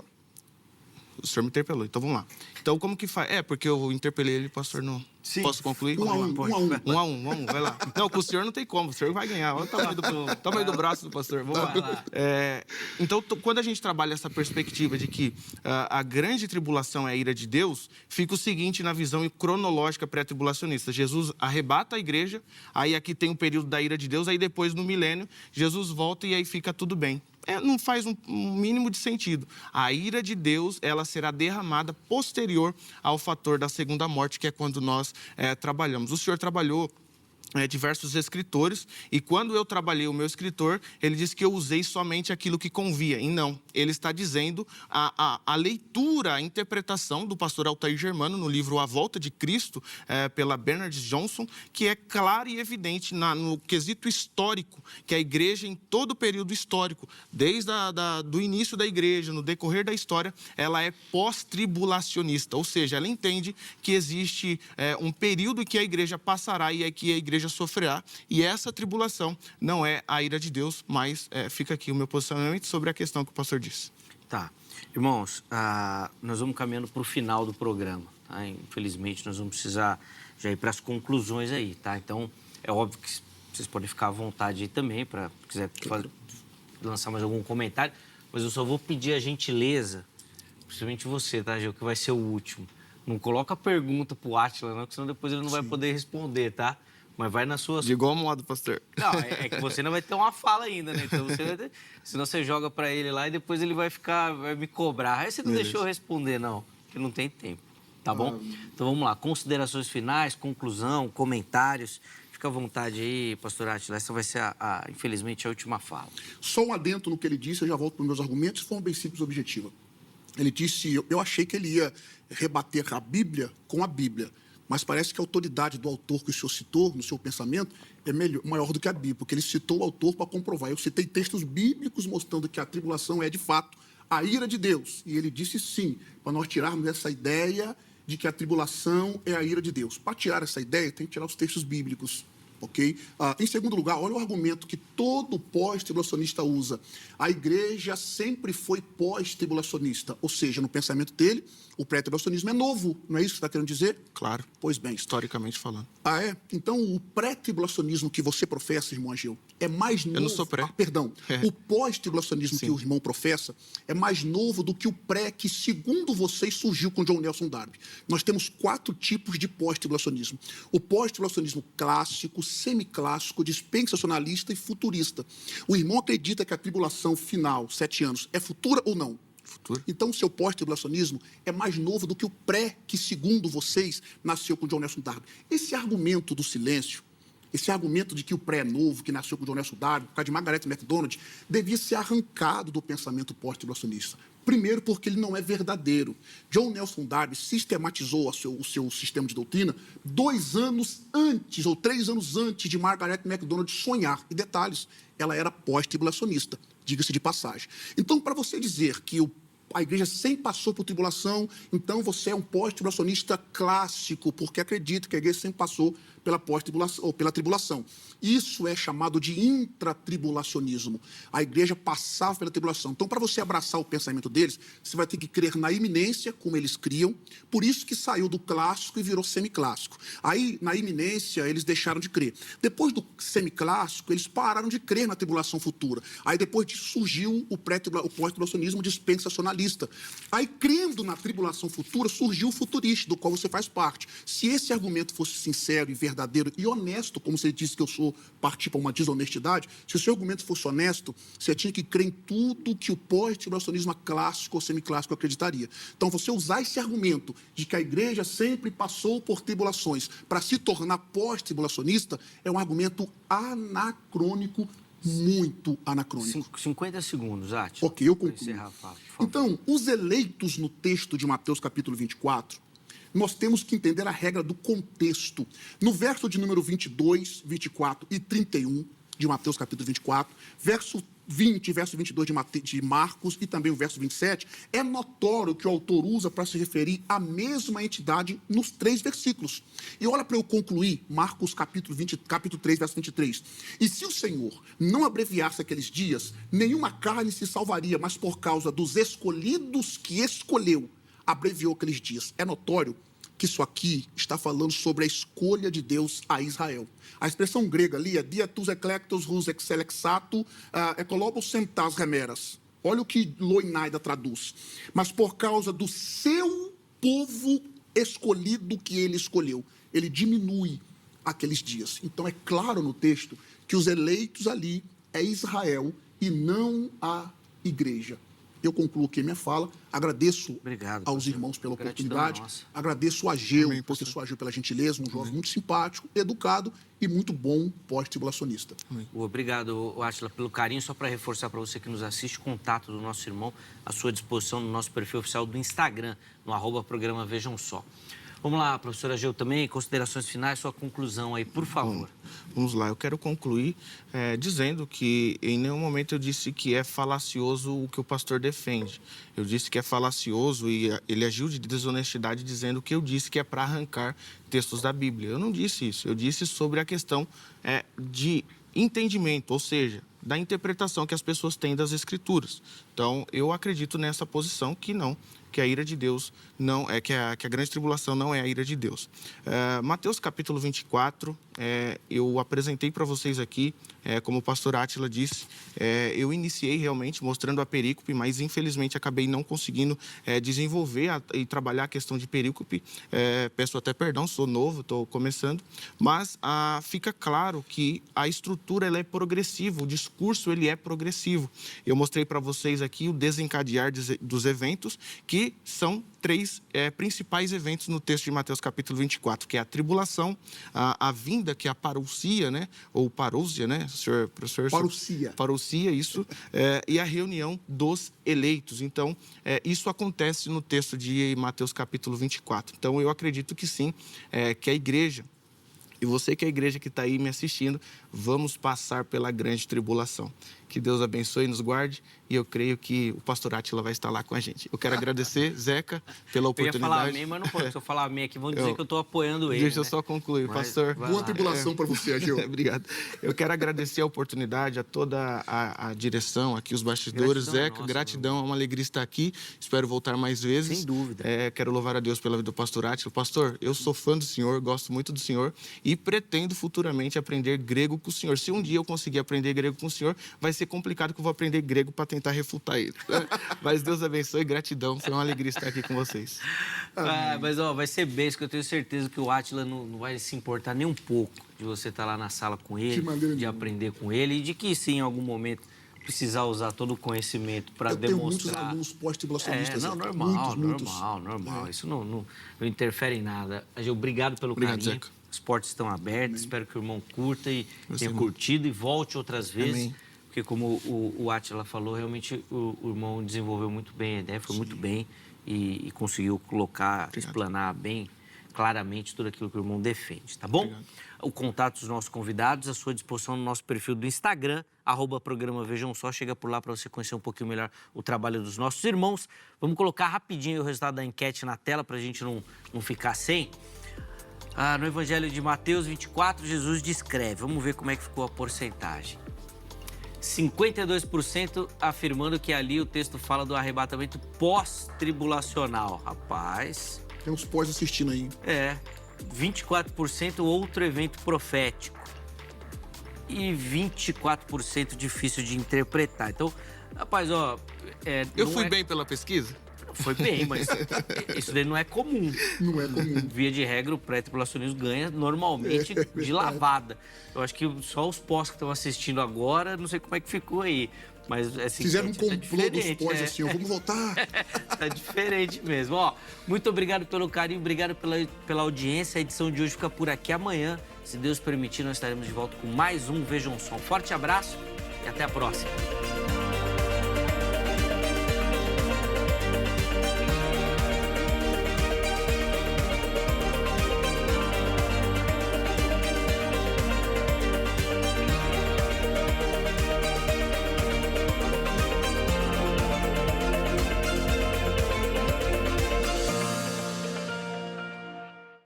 O senhor me interpelou, então vamos lá. Então, como que faz? Porque eu interpelei ele, pastor, não... Sim. Posso concluir? Um a um, vamos, vai lá. Não, com o senhor não tem como, o senhor vai ganhar. Olha o tamanho do braço do pastor. Vamos lá. Então, quando a gente trabalha essa perspectiva de que a grande tribulação é a ira de Deus, fica o seguinte na visão cronológica pré-tribulacionista. Jesus arrebata a igreja, aí aqui tem um período da ira de Deus, aí depois, no milênio, Jesus volta e aí fica tudo bem. Não faz um mínimo de sentido. A ira de Deus, ela será derramada posterior ao fator da segunda morte, que é quando nós trabalhamos. O senhor trabalhou diversos escritores, e quando eu trabalhei o meu escritor, ele disse que eu usei somente aquilo que convia, e não. Ele está dizendo a leitura, a interpretação do pastor Altair Germano no livro A Volta de Cristo, pela Bernard Johnson, que é clara e evidente no quesito histórico, que a igreja em todo o período histórico, desde do início da igreja, no decorrer da história, ela é pós-tribulacionista, ou seja, ela entende que existe um período em que a igreja passará e é que a igreja sofrerá, e essa tribulação não é a ira de Deus, mas fica aqui o meu posicionamento sobre a questão que o pastor disse. Tá. Irmãos, nós vamos caminhando para o final do programa, tá? Infelizmente, nós vamos precisar já ir para as conclusões aí, tá? Então, é óbvio que vocês podem ficar à vontade aí também, para quiser lançar mais algum comentário, mas eu só vou pedir a gentileza, principalmente você, tá, Gil, que vai ser o último. Não coloca a pergunta pro Átila, não, porque senão depois ele não vai poder responder, tá? Mas vai nas suas... De igual modo, pastor. Não, é que você não vai ter uma fala ainda, né? Então você vai ter... Senão você joga para ele lá e depois ele vai me cobrar. Aí você não deixou eu responder, não, porque não tem tempo, tá bom? Então vamos lá, considerações finais, conclusão, comentários. Fica à vontade aí, pastor Átila. Essa vai ser, infelizmente, a última fala. Só um adendo no que ele disse, eu já volto para os meus argumentos, de forma bem simples e objetiva. Ele disse, eu achei que ele ia rebater a Bíblia com a Bíblia. Mas parece que a autoridade do autor que o senhor citou no seu pensamento é maior do que a Bíblia, porque ele citou o autor para comprovar. Eu citei textos bíblicos mostrando que a tribulação é, de fato, a ira de Deus. E ele disse sim, para nós tirarmos essa ideia de que a tribulação é a ira de Deus. Para tirar essa ideia, tem que tirar os textos bíblicos. Okay? Em segundo lugar, olha o argumento que todo pós-tribulacionista usa. A igreja sempre foi pós-tribulacionista, ou seja, no pensamento dele, o pré-tribulacionismo é novo, não é isso que você está querendo dizer? Claro. Pois bem. Historicamente falando. É? Então, o pré-tribulacionismo que você professa, irmão Ageu, é mais novo... Eu não sou pré. O pós-tribulacionismo que o irmão professa é mais novo do que o pré que, segundo vocês, surgiu com John Nelson Darby. Nós temos 4 tipos de pós-tribulacionismo. O pós-tribulacionismo clássico, semiclássico, dispensacionalista e futurista. O irmão acredita que a tribulação final, 7 anos, é futura ou não? Futuro. Então, o seu pós-tribulacionismo é mais novo do que o pré, que, segundo vocês, nasceu com John Nelson Darby. Esse argumento do silêncio, esse argumento de que o pré é novo, que nasceu com John Nelson Darby, por causa de Margaret MacDonald, devia ser arrancado do pensamento pós-tribulacionista. Primeiro, porque ele não é verdadeiro. John Nelson Darby sistematizou o seu sistema de doutrina 2 anos antes, ou 3 anos antes de Margaret MacDonald sonhar. E detalhes, ela era pós-tribulacionista, diga-se de passagem. Então, para você dizer que a igreja sempre passou por tribulação, então você é um pós-tribulacionista clássico, porque acredita que a igreja sempre passou pela pós-tribulação ou pela tribulação. Isso é chamado de intratribulacionismo. A igreja passava pela tribulação. Então, para você abraçar o pensamento deles, você vai ter que crer na iminência, como eles criam. Por isso que saiu do clássico e virou semiclássico. Aí, na iminência, eles deixaram de crer. Depois do semiclássico, eles pararam de crer na tribulação futura. Aí, depois disso, surgiu o pós-tribulacionismo dispensacionalista. Aí, crendo na tribulação futura, surgiu o futurista, do qual você faz parte. Se esse argumento fosse sincero e verdadeiro e honesto, como você disse que eu sou partir para uma desonestidade, se o seu argumento fosse honesto, você tinha que crer em tudo que o pós-tribulacionismo clássico ou semiclássico acreditaria. Então, você usar esse argumento de que a igreja sempre passou por tribulações para se tornar pós-tribulacionista é um argumento anacrônico, muito anacrônico. 50 segundos, Átila. Ok, eu concluo. Então, os eleitos no texto de Mateus capítulo 24, nós temos que entender a regra do contexto. No verso de número 22, 24 e 31, de Mateus, capítulo 24, verso 20 e verso 22 de Marcos e também o verso 27, é notório que o autor usa para se referir à mesma entidade nos 3 versículos. E olha para eu concluir, Marcos capítulo 3, verso 23. E se o Senhor não abreviasse aqueles dias, nenhuma carne se salvaria, mas por causa dos escolhidos que escolheu, abreviou aqueles dias. É notório que isso aqui está falando sobre a escolha de Deus a Israel. A expressão grega ali é dia tus eclectos hus exelexato ecolobos sentas remeras. Olha o que Loinaida traduz. Mas por causa do seu povo escolhido que ele escolheu, ele diminui aqueles dias. Então é claro no texto que os eleitos ali é Israel e não a igreja. Eu concluo aqui a minha fala, agradeço aos irmãos pela oportunidade, agradeço o Ageu, o professor Ageu, pela gentileza, um jovem muito simpático, educado e muito bom pós-tribulacionista. Obrigado, Átila, pelo carinho. Só para reforçar para você que nos assiste, contato do nosso irmão à sua disposição no nosso perfil oficial do Instagram, no @programa Vejam Só. Vamos lá, professor Ageu, também, considerações finais, sua conclusão aí, por favor. Vamos lá, eu quero concluir dizendo que em nenhum momento eu disse que é falacioso o que o pastor defende. Eu disse que é falacioso e ele agiu de desonestidade dizendo que eu disse que é para arrancar textos da Bíblia. Eu não disse isso, eu disse sobre a questão de entendimento, ou seja, da interpretação que as pessoas têm das Escrituras. Então, eu acredito nessa posição que a ira de Deus não é, que a grande tribulação não é a ira de Deus. Mateus capítulo 24, eu apresentei para vocês aqui, como o pastor Átila disse, eu iniciei realmente mostrando a perícope, mas infelizmente acabei não conseguindo desenvolver e trabalhar a questão de perícope. Peço até perdão, sou novo, estou começando, mas fica claro que a estrutura ela é progressiva, o discurso ele é progressivo. Eu mostrei para vocês aqui o desencadear dos eventos, que são 3 principais eventos no texto de Mateus capítulo 24, que é a tribulação, a vinda, que é a parousia, né? Ou parousia, né, senhor professor? Parousia, isso, e a reunião dos eleitos. Então, isso acontece no texto de Mateus capítulo 24. Então, eu acredito que sim, que a igreja, e você que é a igreja que está aí me assistindo, vamos passar pela grande tribulação. Que Deus abençoe e nos guarde, e eu creio que o pastor Átila vai estar lá com a gente. Eu quero agradecer, Zeca, pela oportunidade. Eu ia falar amém, mas não pode. Se eu falar amém aqui, vão dizer que eu estou apoiando ele. Deixa eu só concluir, pastor. Boa tribulação para você, Ageu. Obrigado. Eu quero agradecer a oportunidade a toda a direção, aqui os bastidores. Zeca, gratidão, é uma alegria estar aqui. Espero voltar mais vezes. Sem dúvida. Quero louvar a Deus pela vida do pastor Átila. Pastor, eu sou fã do senhor, gosto muito do senhor e pretendo futuramente aprender grego com o senhor. Se um dia eu conseguir aprender grego com o senhor, vai ser complicado que eu vou aprender grego para tentar refutar ele. Mas Deus abençoe, gratidão. Foi uma alegria estar aqui com vocês. Mas vai ser bênção, que eu tenho certeza que o Átila não vai se importar nem um pouco de você estar lá na sala com ele, de aprender com ele, e de que sim, em algum momento, precisar usar todo o conhecimento para demonstrar. Eu tenho muitos alunos pós-tribulacionistas. Normal. Isso não interfere em nada. Obrigado pelo carinho. Zeca. As portas estão abertas. Amém. Espero que o irmão curta e tenha curtido e volte outras vezes. Amém. Porque, como o Átila falou, realmente o irmão desenvolveu muito bem a ideia, foi muito bem e conseguiu colocar, explanar bem, claramente, tudo aquilo que o irmão defende, tá bom? Obrigado. O contato dos nossos convidados à sua disposição no nosso perfil do Instagram, @programa Vejam Só. Chega por lá para você conhecer um pouquinho melhor o trabalho dos nossos irmãos. Vamos colocar rapidinho o resultado da enquete na tela para a gente não ficar sem. No Evangelho de Mateus 24, Jesus descreve. Vamos ver como é que ficou a porcentagem. 52% afirmando que ali o texto fala do arrebatamento pós-tribulacional. Rapaz... Tem uns pós assistindo aí. 24% outro evento profético. E 24% difícil de interpretar. Então, rapaz, eu fui bem pela pesquisa? Foi bem, mas isso daí não é comum. Não é comum. Via de regra, o pré-tribulacionismo ganha normalmente de lavada. Eu acho que só os pós que estão assistindo agora, não sei como é que ficou aí. Mas assim, fizeram um complô dos pós, assim, vamos voltar. Tá diferente mesmo. Muito obrigado pelo carinho, obrigado pela audiência. A edição de hoje fica por aqui. Amanhã, se Deus permitir, nós estaremos de volta com mais um Vejam Só. Um forte abraço e até a próxima.